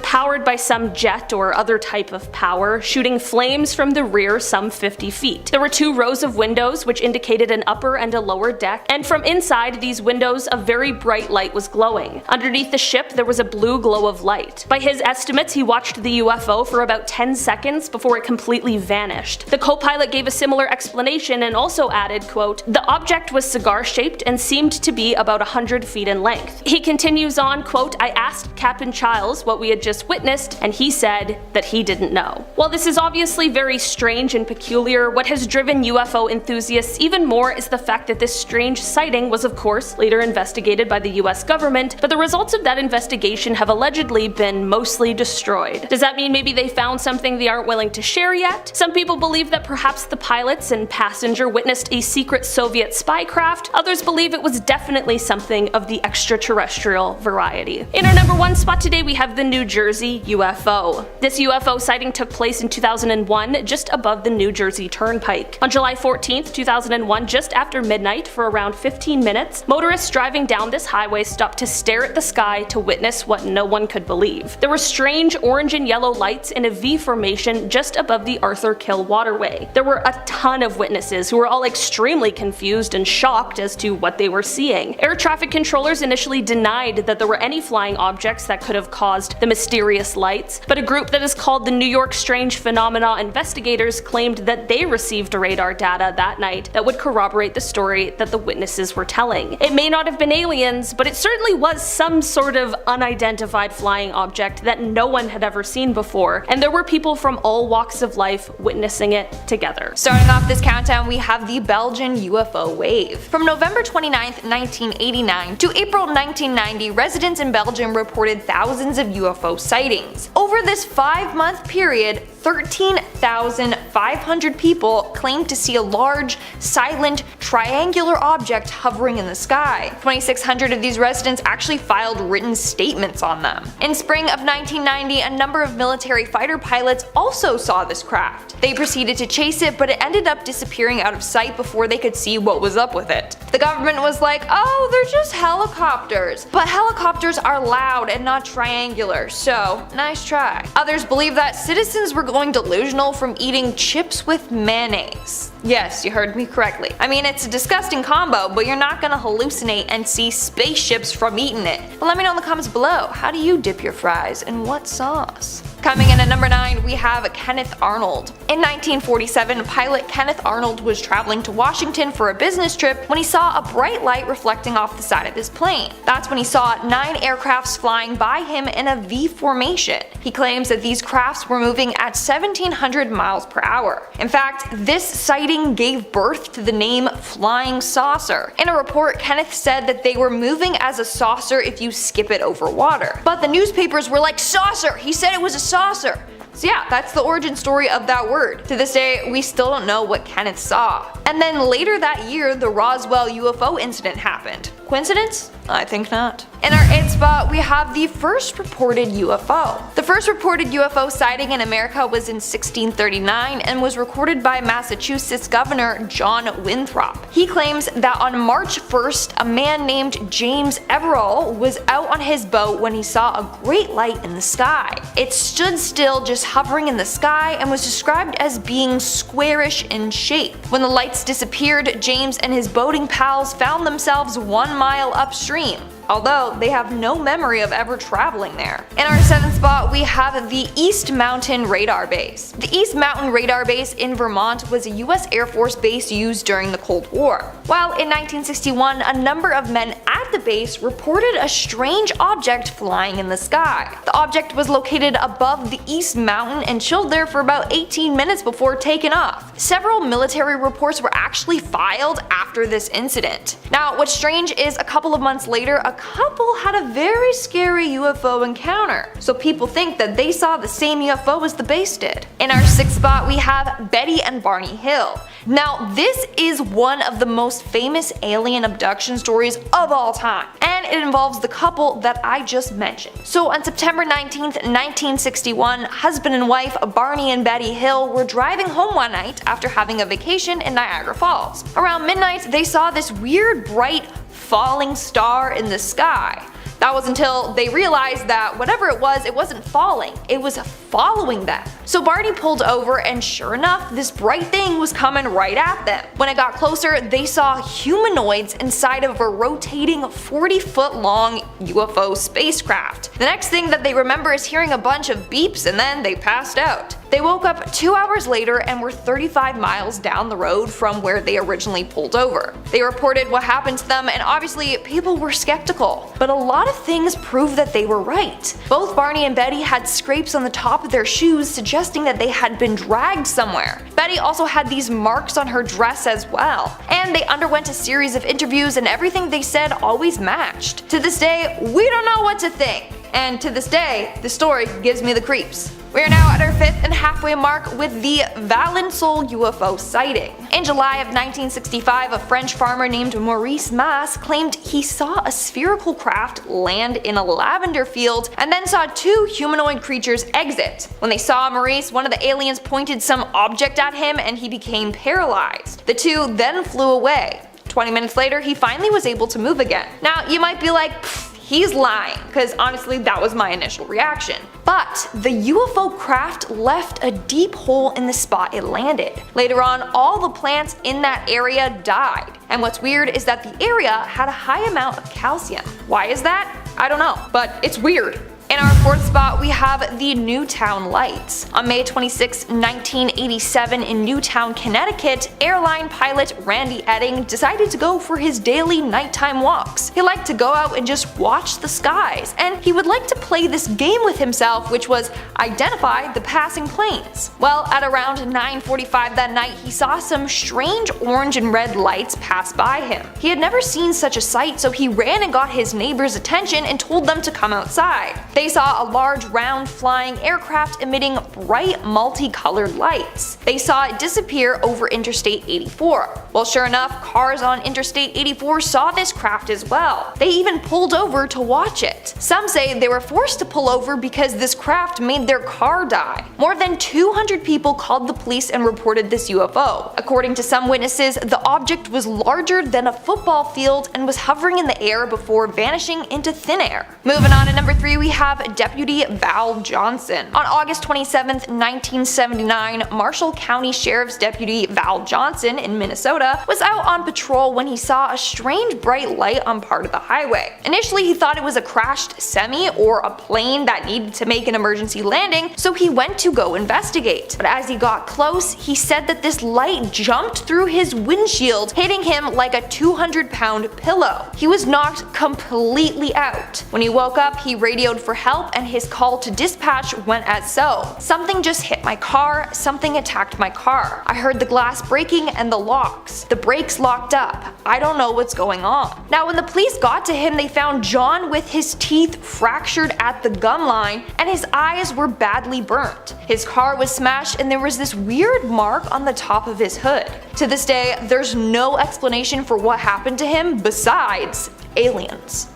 powered by some jet or other type of power, shooting flames from the rear some 50 feet. There were 2 rows of windows which indicated an upper and a lower deck, and from inside these windows a very bright light was glowing. Underneath the ship there was a blue glow of light. By his estimates, he watched the UFO for about 10 seconds before it completely vanished." The co-pilot gave a similar explanation and also added, quote, "The object was cigar-shaped and seemed to be about 100 feet in length." He continues on, quote, "I asked Captain Childs what we had just witnessed, and he said that he didn't know." While this is obviously very strange and peculiar, what has driven UFO enthusiasts even more is the fact that this strange sighting was of course later investigated by the US government, but the results of that investigation have allegedly been mostly destroyed. Does that mean maybe they found something they aren't willing to share yet? Some people believe that perhaps the pilots and passenger witnessed a secret Soviet spy craft. Others believe it was definitely something of the extraterrestrial variety. In our number 1 spot today we have the New Jersey UFO. This UFO sighting took place in 2001 just above the New Jersey Turnpike. On July 14th, 2001, just after midnight for around 15 minutes, motorists driving down this highway stopped to stare at the sky to witness what no one could believe. There were strange orange and yellow lights in a V formation just above the Arthur Kill waterway. There were a ton of witnesses who were all extremely confused and shocked as to what they were seeing. Air traffic controllers initially denied that there were any flying objects that could have caused the mysterious lights, but a group that is called the New York Strange Phenomena Investigators claimed that they received radar data that night that would corroborate the story that the witnesses were telling. It may not have been aliens, but it certainly was some sort of unidentified flying object that no one had ever seen before, and there were people from all walks of life witnessing it together. Starting off this countdown, we have the Belgian UFO wave. From November 29, 1989 to April 1990, residents in Belgium reported thousands of UFO sightings. Over this 5-month period, 13,500 people claimed to see a large, silent, triangular object hovering in the sky. 2,600 of these residents actually filed written statements on them. In spring of 1990, a number of military fighter pilots also saw this craft. They proceeded to chase it, but it ended up disappearing out of sight before they could see what was up with it. The government was like, "Oh, they're just helicopters." But helicopters are loud and not triangular, so nice try. Others believe that citizens were going delusional from eating chips with mayonnaise. Yes, you heard me correctly. I mean, it's a disgusting combo, but you're not gonna hallucinate and see spaceships from eating it. But let me know in the comments below, how do you dip your fries and what sauce? Coming in at number 9, we have Kenneth Arnold. In 1947, pilot Kenneth Arnold was traveling to Washington for a business trip when he saw a bright light reflecting off the side of his plane. That's when he saw 9 aircrafts flying by him in a V formation. He claims that these crafts were moving at 1,700 miles per hour. In fact, this sighting gave birth to the name Flying Saucer. In a report, Kenneth said that they were moving as a saucer if you skip it over water. But the newspapers were like, "Saucer! He said it was a saucer!" So yeah, that's the origin story of that word. To this day, we still don't know what Kenneth saw. And then later that year, the Roswell UFO incident happened. Coincidence? I think not. In our 8th spot, we have the first reported UFO. The first reported UFO sighting in America was in 1639 and was recorded by Massachusetts Governor John Winthrop. He claims that on March 1st, a man named James Everall was out on his boat when he saw a great light in the sky. It stood still, just hovering in the sky, and was described as being squarish in shape. When the lights disappeared, James and his boating pals found themselves 1 mile upstream, although they have no memory of ever traveling there. In our 7th spot, we have the East Mountain Radar Base. The East Mountain Radar Base in Vermont was a US Air Force base used during the Cold War. While in 1961, a number of men at the base reported a strange object flying in the sky. The object was located above the East Mountain and chilled there for about 18 minutes before taking off. Several military reports were actually filed after this incident. Now, what's strange is a couple of months later, a couple had a very scary UFO encounter, so people think that they saw the same UFO as the base did. In our 6th spot, we have Betty and Barney Hill. Now, this is one of the most famous alien abduction stories of all time, and it involves the couple that I just mentioned. So on September 19th, 1961, husband and wife Barney and Betty Hill were driving home one night after having a vacation in Niagara Falls. Around midnight, they saw this weird, bright, falling star in the sky. That was until they realized that whatever it wasn't falling, it was following them. So Barney pulled over, and sure enough, this bright thing was coming right at them. When it got closer, they saw humanoids inside of a rotating 40-foot long UFO spacecraft. The next thing that they remember is hearing a bunch of beeps, and then they passed out. They woke up 2 hours later and were 35 miles down the road from where they originally pulled over. They reported what happened to them, and obviously people were skeptical. But a lot of things proved that they were right. Both Barney and Betty had scrapes on the top of their shoes, suggesting that they had been dragged somewhere. Betty also had these marks on her dress as well. And they underwent a series of interviews, and everything they said always matched. To this day, we don't know what to think. And to this day, the story gives me the creeps. We are now at our 5th and halfway mark with the Valençol UFO sighting. In July of 1965, a French farmer named Maurice Mas claimed he saw a spherical craft land in a lavender field and then saw 2 humanoid creatures exit. When they saw Maurice, one of the aliens pointed some object at him and he became paralyzed. The 2 then flew away. 20 minutes later, he finally was able to move again. Now, you might be like, he's lying, because honestly that was my initial reaction. But the UFO craft left a deep hole in the spot it landed. Later on, all the plants in that area died. And what's weird is that the area had a high amount of calcium. Why is that? I don't know, but it's weird. In our 4th spot, we have the Newtown Lights. On May 26, 1987 in Newtown, Connecticut, airline pilot Randy Edding decided to go for his daily nighttime walks. He liked to go out and just watch the skies, and he would like to play this game with himself, which was identify the passing planes. Well, at around 9:45 that night, he saw some strange orange and red lights pass by him. He had never seen such a sight, so he ran and got his neighbor's attention and told them to come outside. They saw a large round flying aircraft emitting bright multicolored lights. They saw it disappear over Interstate 84. Well, sure enough, cars on Interstate 84 saw this craft as well. They even pulled over to watch it. Some say they were forced to pull over because this craft made their car die. More than 200 people called the police and reported this UFO. According to some witnesses, the object was larger than a football field and was hovering in the air before vanishing into thin air. Moving on to number 3, we have Deputy Val Johnson. On August 27, 1979, Marshall County Sheriff's Deputy Val Johnson in Minnesota was out on patrol when he saw a strange bright light on part of the highway. Initially, he thought it was a crashed semi or a plane that needed to make an emergency landing, so he went to go investigate. But as he got close, he said that this light jumped through his windshield, hitting him like a 200-pound pillow. He was knocked completely out. When he woke up, he radioed for help, and his call to dispatch went as so. Something just hit my car, something attacked my car. I heard the glass breaking and the locks. The brakes locked up. I don't know what's going on. Now when the police got to him, they found John with his teeth fractured at the gum line and his eyes were badly burnt. His car was smashed and there was this weird mark on the top of his hood. To this day, there's no explanation for what happened to him besides aliens.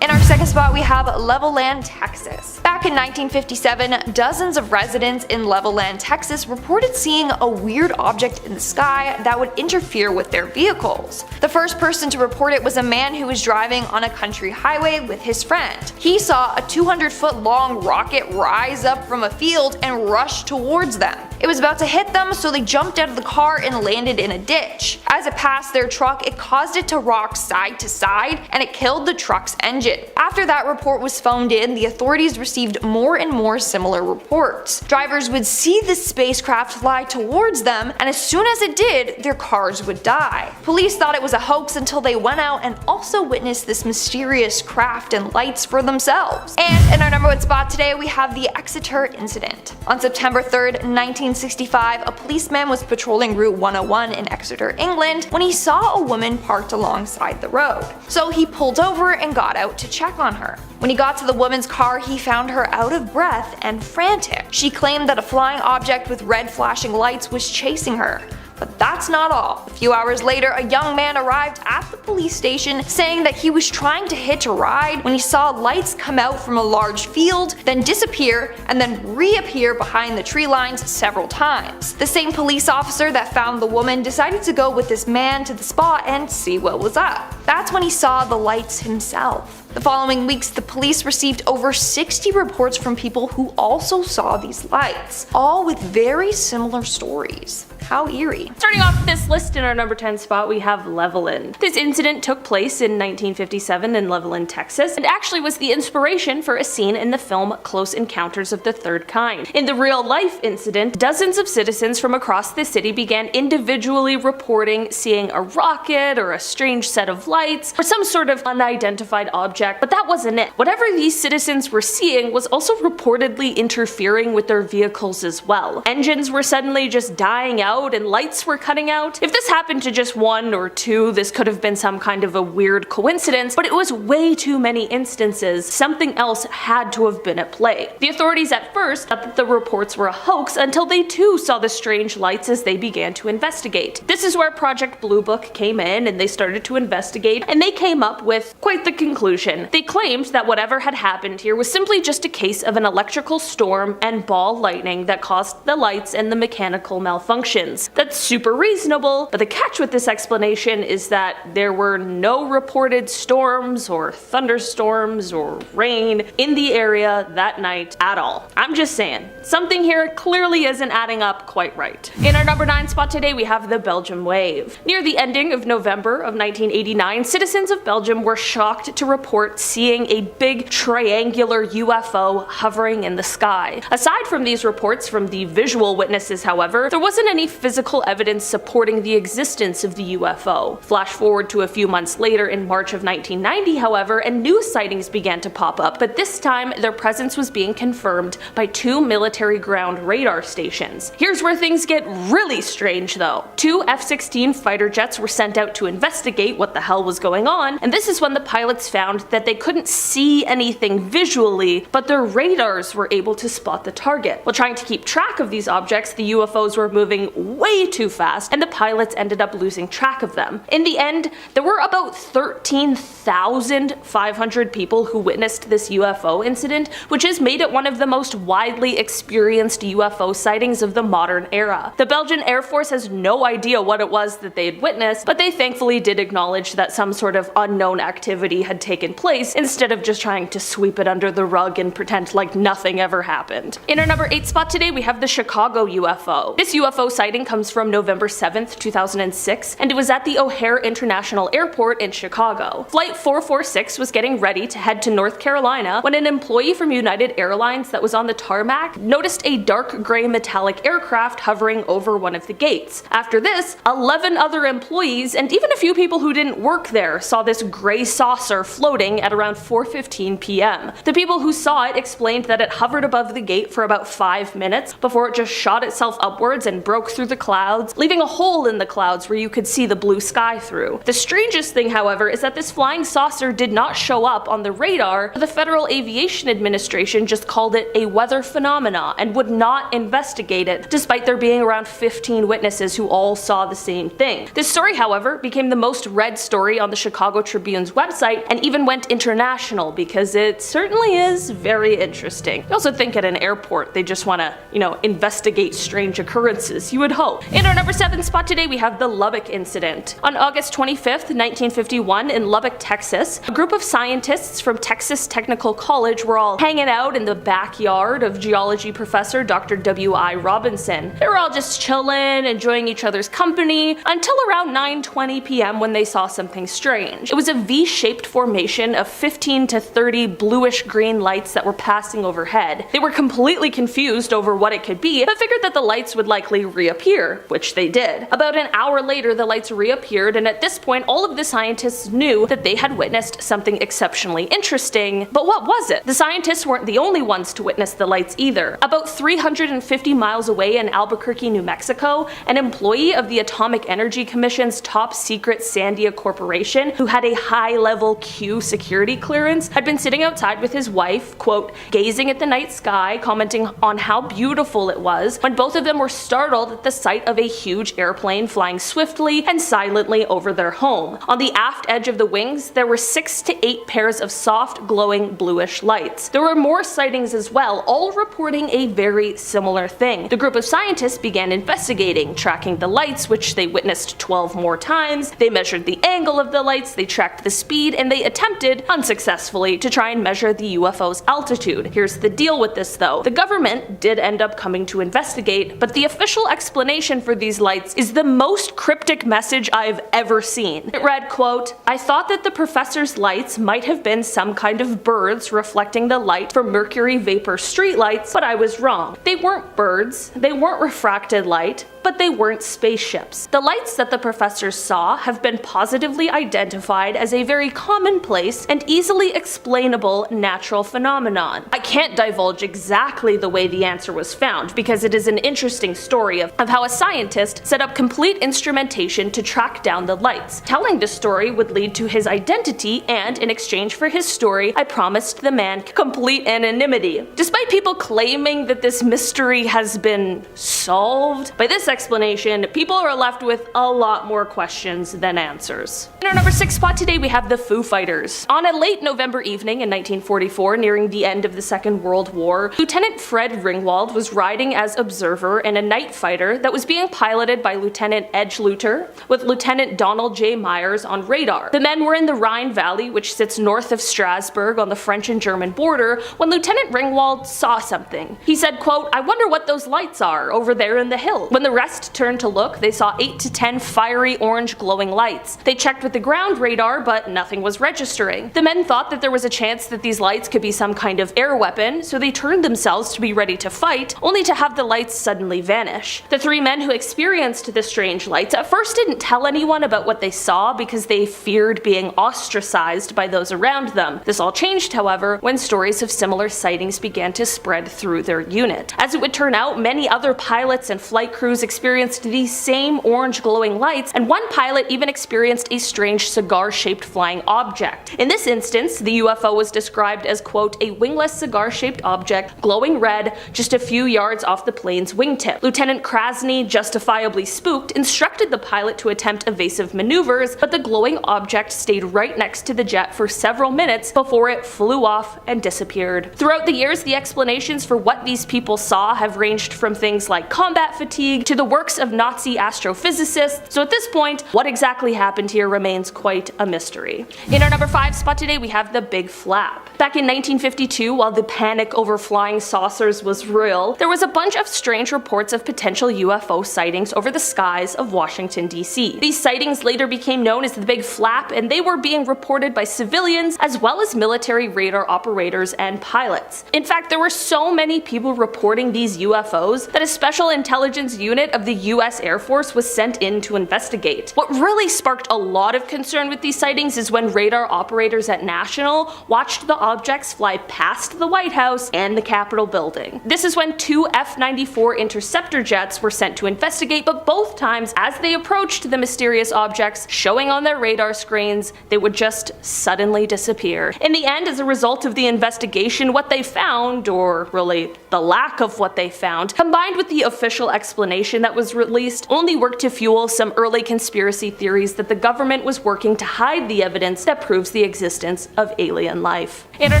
In our 2nd spot, we have Levelland, Texas. Back in 1957, dozens of residents in Levelland, Texas reported seeing a weird object in the sky that would interfere with their vehicles. The first person to report it was a man who was driving on a country highway with his friend. He saw a 200-foot long rocket rise up from a field and rush towards them. It was about to hit them, so they jumped out of the car and landed in a ditch. As it passed their truck, it caused it to rock side to side, and it killed the truck's engine. After that report was phoned in, the authorities received more and more similar reports. Drivers would see this spacecraft fly towards them, and as soon as it did, their cars would die. Police thought it was a hoax until they went out and also witnessed this mysterious craft and lights for themselves. And in our number 1 spot today, we have the Exeter incident. On September 3rd, 1965, a policeman was patrolling Route 101 in Exeter, England, when he saw a woman parked alongside the road. So he pulled over and got out to check on her. When he got to the woman's car, he found her out of breath and frantic. She claimed that a flying object with red flashing lights was chasing her. But that's not all. A few hours later, a young man arrived at the police station saying that he was trying to hitch a ride when he saw lights come out from a large field, then disappear, and then reappear behind the tree lines several times. The same police officer that found the woman decided to go with this man to the spot and see what was up. That's when he saw the lights himself. The following weeks, the police received over 60 reports from people who also saw these lights, all with very similar stories. How eerie. Starting off this list in our number 10 spot, we have Levelland. This incident took place in 1957 in Levelland, Texas, and actually was the inspiration for a scene in the film Close Encounters of the Third Kind. In the real-life incident, dozens of citizens from across the city began individually reporting seeing a rocket or a strange set of lights or some sort of unidentified object, but that wasn't it. Whatever these citizens were seeing was also reportedly interfering with their vehicles as well. Engines were suddenly just dying out and lights were cutting out. If this happened to just one or two, this could have been some kind of a weird coincidence, but it was way too many instances. Something else had to have been at play. The authorities at first thought that the reports were a hoax until they too saw the strange lights as they began to investigate. This is where Project Blue Book came in and they started to investigate, and they came up with quite the conclusion. They claimed that whatever had happened here was simply just a case of an electrical storm and ball lightning that caused the lights and the mechanical malfunctions. That's super reasonable, but the catch with this explanation is that there were no reported storms or thunderstorms or rain in the area that night at all. I'm just saying, something here clearly isn't adding up quite right. In our number 9 spot today, we have the Belgium wave. Near the ending of November of 1989, citizens of Belgium were shocked to report seeing a big triangular UFO hovering in the sky. Aside from these reports from the visual witnesses, however, there wasn't any physical evidence supporting the existence of the UFO. Flash forward to a few months later in March of 1990, however, and new sightings began to pop up, but this time their presence was being confirmed by 2 military ground radar stations. Here's where things get really strange though. 2 F-16 fighter jets were sent out to investigate what the hell was going on, and this is when the pilots found that they couldn't see anything visually, but their radars were able to spot the target. While trying to keep track of these objects, the UFOs were moving way too fast, and the pilots ended up losing track of them. In the end, there were about 13,500 people who witnessed this UFO incident, which has made it one of the most widely experienced UFO sightings of the modern era. The Belgian Air Force has no idea what it was that they had witnessed, but they thankfully did acknowledge that some sort of unknown activity had taken place instead of just trying to sweep it under the rug and pretend like nothing ever happened. In our number 8 spot today, we have the Chicago UFO. This UFO sighting comes from November 7th, 2006, and it was at the O'Hare International Airport in Chicago. Flight 446 was getting ready to head to North Carolina when an employee from United Airlines that was on the tarmac noticed a dark gray metallic aircraft hovering over one of the gates. After this, 11 other employees and even a few people who didn't work there saw this gray saucer floating at around 4:15 p.m. The people who saw it explained that it hovered above the gate for about 5 minutes before it just shot itself upwards and broke through the clouds, leaving a hole in the clouds where you could see the blue sky through. The strangest thing, however, is that this flying saucer did not show up on the radar. The Federal Aviation Administration just called it a weather phenomena and would not investigate it, despite there being around 15 witnesses who all saw the same thing. This story, however, became the most read story on the Chicago Tribune's website and even went international because it certainly is very interesting. I also think at an airport they just want to, investigate strange occurrences, you would hope. In our number 7 spot today, we have the Lubbock incident. On August 25th, 1951, in Lubbock, Texas, a group of scientists from Texas Technical College were all hanging out in the backyard of geology professor Dr. W.I. Robinson. They were all just chilling, enjoying each other's company, until around 9:20 p.m. when they saw something strange. It was a V-shaped formation of 15 to 30 bluish-green lights that were passing overhead. They were completely confused over what it could be, but figured that the lights would likely reappear, which they did. About an hour later, the lights reappeared, and at this point, all of the scientists knew that they had witnessed something exceptionally interesting. But what was it? The scientists weren't the only ones to witness the lights either. About 350 miles away in Albuquerque, New Mexico, an employee of the Atomic Energy Commission's top secret Sandia Corporation, who had a high-level Q security clearance, had been sitting outside with his wife, quote, gazing at the night sky, commenting on how beautiful it was, when both of them were startled that the the sight of a huge airplane flying swiftly and silently over their home. On the aft edge of the wings, there were 6 to 8 pairs of soft, glowing bluish lights. There were more sightings as well, all reporting a very similar thing. The group of scientists began investigating, tracking the lights, which they witnessed 12 more times. They measured the angle of the lights, they tracked the speed, and they attempted, unsuccessfully, to try and measure the UFO's altitude. Here's the deal with this though. The government did end up coming to investigate, but the official explanation for these lights is the most cryptic message I've ever seen. It read, quote, "I thought that the professor's lights might have been some kind of birds reflecting the light from mercury vapor streetlights, but I was wrong. They weren't birds, they weren't refracted light, but they weren't spaceships. The lights that the professors saw have been positively identified as a very commonplace and easily explainable natural phenomenon." I can't divulge exactly the way the answer was found, because it is an interesting story of how a scientist set up complete instrumentation to track down the lights. Telling the story would lead to his identity, and in exchange for his story, I promised the man complete anonymity. Despite people claiming that this mystery has been solved, by this explanation, people are left with a lot more questions than answers. In our number 6 spot today, we have the Foo Fighters. On a late November evening in 1944, nearing the end of the Second World War, Lieutenant Fred Ringwald was riding as observer in a night fighter that was being piloted by Lieutenant Edge Luter with Lieutenant Donald J. Myers on radar. The men were in the Rhine Valley, which sits north of Strasbourg on the French and German border, when Lieutenant Ringwald saw something. He said, quote, "I wonder what those lights are over there in the hill." When the rest turned to look, they saw 8 to 10 fiery orange glowing lights. They checked with the ground radar, but nothing was registering. The men thought that there was a chance that these lights could be some kind of air weapon, so they turned themselves to be ready to fight, only to have the lights suddenly vanish. The 3 men who experienced the strange lights at first didn't tell anyone about what they saw because they feared being ostracized by those around them. This all changed, however, when stories of similar sightings began to spread through their unit. As it would turn out, many other pilots and flight crews experienced these same orange glowing lights, and one pilot even experienced a strange cigar-shaped flying object. In this instance, the UFO was described as, quote, "a wingless cigar-shaped object glowing red just a few yards off the plane's wingtip." Lieutenant Krasny, justifiably spooked, instructed the pilot to attempt evasive maneuvers, but the glowing object stayed right next to the jet for several minutes before it flew off and disappeared. Throughout the years, the explanations for what these people saw have ranged from things like combat fatigue to the works of Nazi astrophysicists, so at this point, what exactly happened here remains quite a mystery. In our number 5 spot today, we have the Big Flap. Back in 1952, while the panic over flying saucers was real, there was a bunch of strange reports of potential UFO sightings over the skies of Washington, D.C. These sightings later became known as the Big Flap, and they were being reported by civilians as well as military radar operators and pilots. In fact, there were so many people reporting these UFOs that a special intelligence unit of the US Air Force was sent in to investigate. What really sparked a lot of concern with these sightings is when radar operators at National watched the objects fly past the White House and the Capitol building. This is when 2 F-94 interceptor jets were sent to investigate, but both times as they approached the mysterious objects showing on their radar screens, they would just suddenly disappear. In the end, as a result of the investigation, what they found, or really the lack of what they found, combined with the official explanation that was released, only worked to fuel some early conspiracy theories that the government was working to hide the evidence that proves the existence of alien life. In our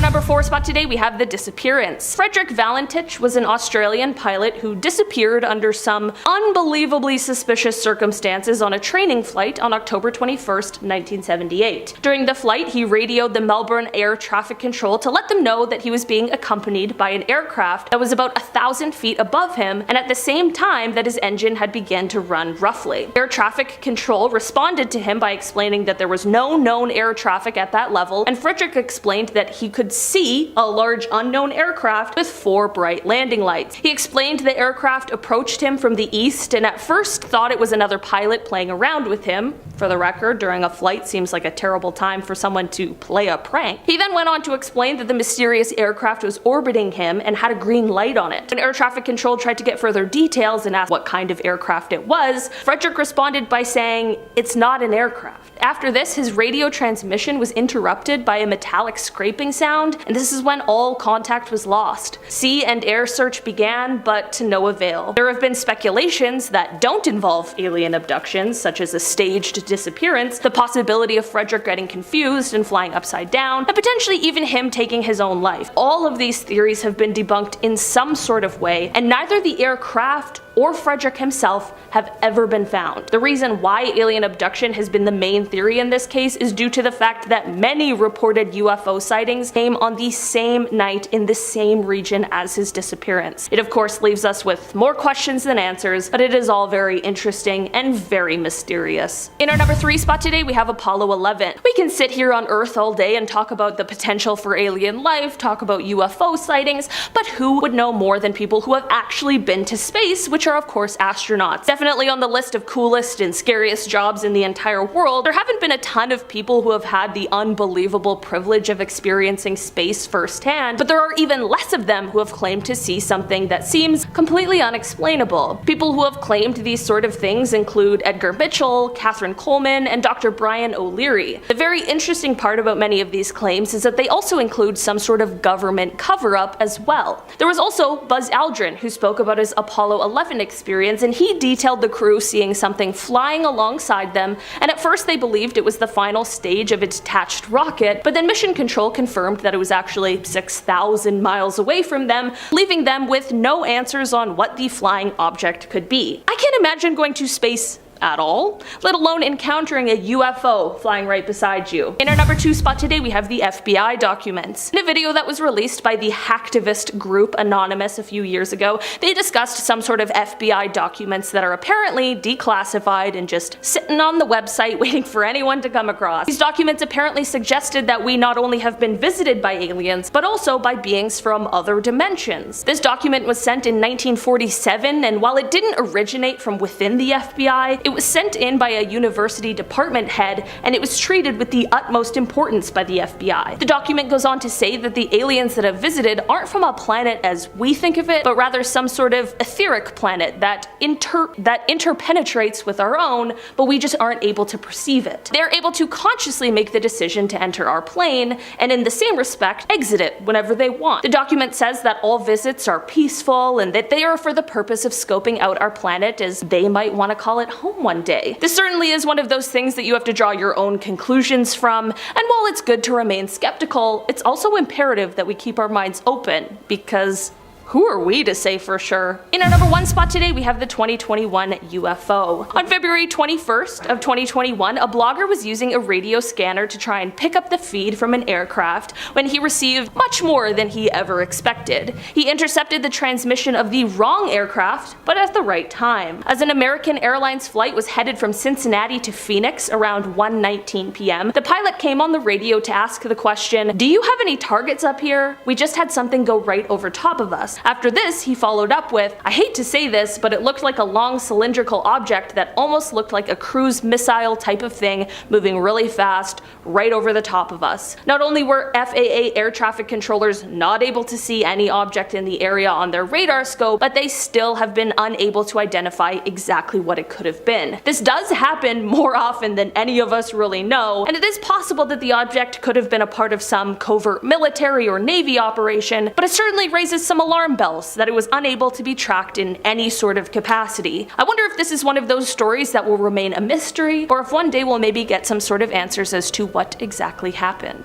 number 4 spot today, we have the disappearance. Frederick Valentich was an Australian pilot who disappeared under some unbelievably suspicious circumstances on a training flight on October 21st, 1978. During the flight, he radioed the Melbourne Air Traffic Control to let them know that he was being accompanied by an aircraft that was about 1,000 feet above him, and at the same time that his engine had begun to run roughly. Air Traffic Control responded to him by explaining that there was no known air traffic at that level, and Frederick explained that he could see a large unknown aircraft with 4 bright landing lights. He explained the aircraft approached him from the east and at first thought it was another pilot playing around with him. For the record, during a flight seems like a terrible time for someone to play a prank. He then went on to explain that the mysterious aircraft was orbiting him and had a green light on it. When air traffic control tried to get further details and asked what kind of aircraft it was, Frederick responded by saying, "It's not an aircraft." After this, his radio transmission was interrupted by a metallic scraping sound, and this is when all contact was lost. Sea and air search began, but to no avail. There have been speculations that don't involve alien abductions, such as a staged disappearance, the possibility of Frederick getting confused and flying upside down, and potentially even him taking his own life. All of these theories have been debunked in some sort of way, and neither the aircraft or Frederick himself have ever been found. The reason why alien abduction has been the main theory in this case is due to the fact that many reported UFO sightings came on the same night in the same region as his disappearance. It of course leaves us with more questions than answers, but it is all very interesting and very mysterious. In our number 3 spot today, we have Apollo 11. We can sit here on Earth all day and talk about the potential for alien life, talk about UFO sightings, but who would know more than people who have actually been to space, which are of course astronauts. Definitely on the list of coolest and scariest jobs in the entire world, there haven't been a ton of people who have had the unbelievable privilege of experiencing space firsthand, but there are even less of them who have claimed to see something that seems completely unexplainable. People who have claimed these sort of things include Edgar Mitchell, Catherine Coleman, and Dr. Brian O'Leary. The very interesting part about many of these claims is that they also include some sort of government cover-up as well. There was also Buzz Aldrin, who spoke about his Apollo 11 experience, and he detailed the crew seeing something flying alongside them, and at first they believed it was the final stage of a detached rocket, but then mission control confirmed that it was actually 6,000 miles away from them, leaving them with no answers on what the flying object could be. I can't imagine going to space at all, let alone encountering a UFO flying right beside you. In our number 2 spot today, we have the FBI documents. In a video that was released by the hacktivist group Anonymous a few years ago, they discussed some sort of FBI documents that are apparently declassified and just sitting on the website waiting for anyone to come across. These documents apparently suggested that we not only have been visited by aliens, but also by beings from other dimensions. This document was sent in 1947, and while it didn't originate from within the FBI, it was sent in by a university department head, and it was treated with the utmost importance by the FBI. The document goes on to say that the aliens that have visited aren't from a planet as we think of it, but rather some sort of etheric planet that interpenetrates with our own, but we just aren't able to perceive it. They're able to consciously make the decision to enter our plane, and in the same respect, exit it whenever they want. The document says that all visits are peaceful, and that they are for the purpose of scoping out our planet, as they might want to call it home one day. This certainly is one of those things that you have to draw your own conclusions from, and while it's good to remain skeptical, it's also imperative that we keep our minds open, because who are we to say for sure? In our number 1 spot today, we have the 2021 UFO. On February 21st of 2021, a blogger was using a radio scanner to try and pick up the feed from an aircraft when he received much more than he ever expected. He intercepted the transmission of the wrong aircraft, but at the right time. As an American Airlines flight was headed from Cincinnati to Phoenix around 1:19 p.m., the pilot came on the radio to ask the question, "Do you have any targets up here? We just had something go right over top of us." After this, he followed up with, "I hate to say this, but it looked like a long cylindrical object that almost looked like a cruise missile type of thing moving really fast right over the top of us." Not only were FAA air traffic controllers not able to see any object in the area on their radar scope, but they still have been unable to identify exactly what it could have been. This does happen more often than any of us really know, and it is possible that the object could have been a part of some covert military or Navy operation, but it certainly raises some alarm bells that it was unable to be tracked in any sort of capacity. I wonder if this is one of those stories that will remain a mystery, or if one day we'll maybe get some sort of answers as to what exactly happened.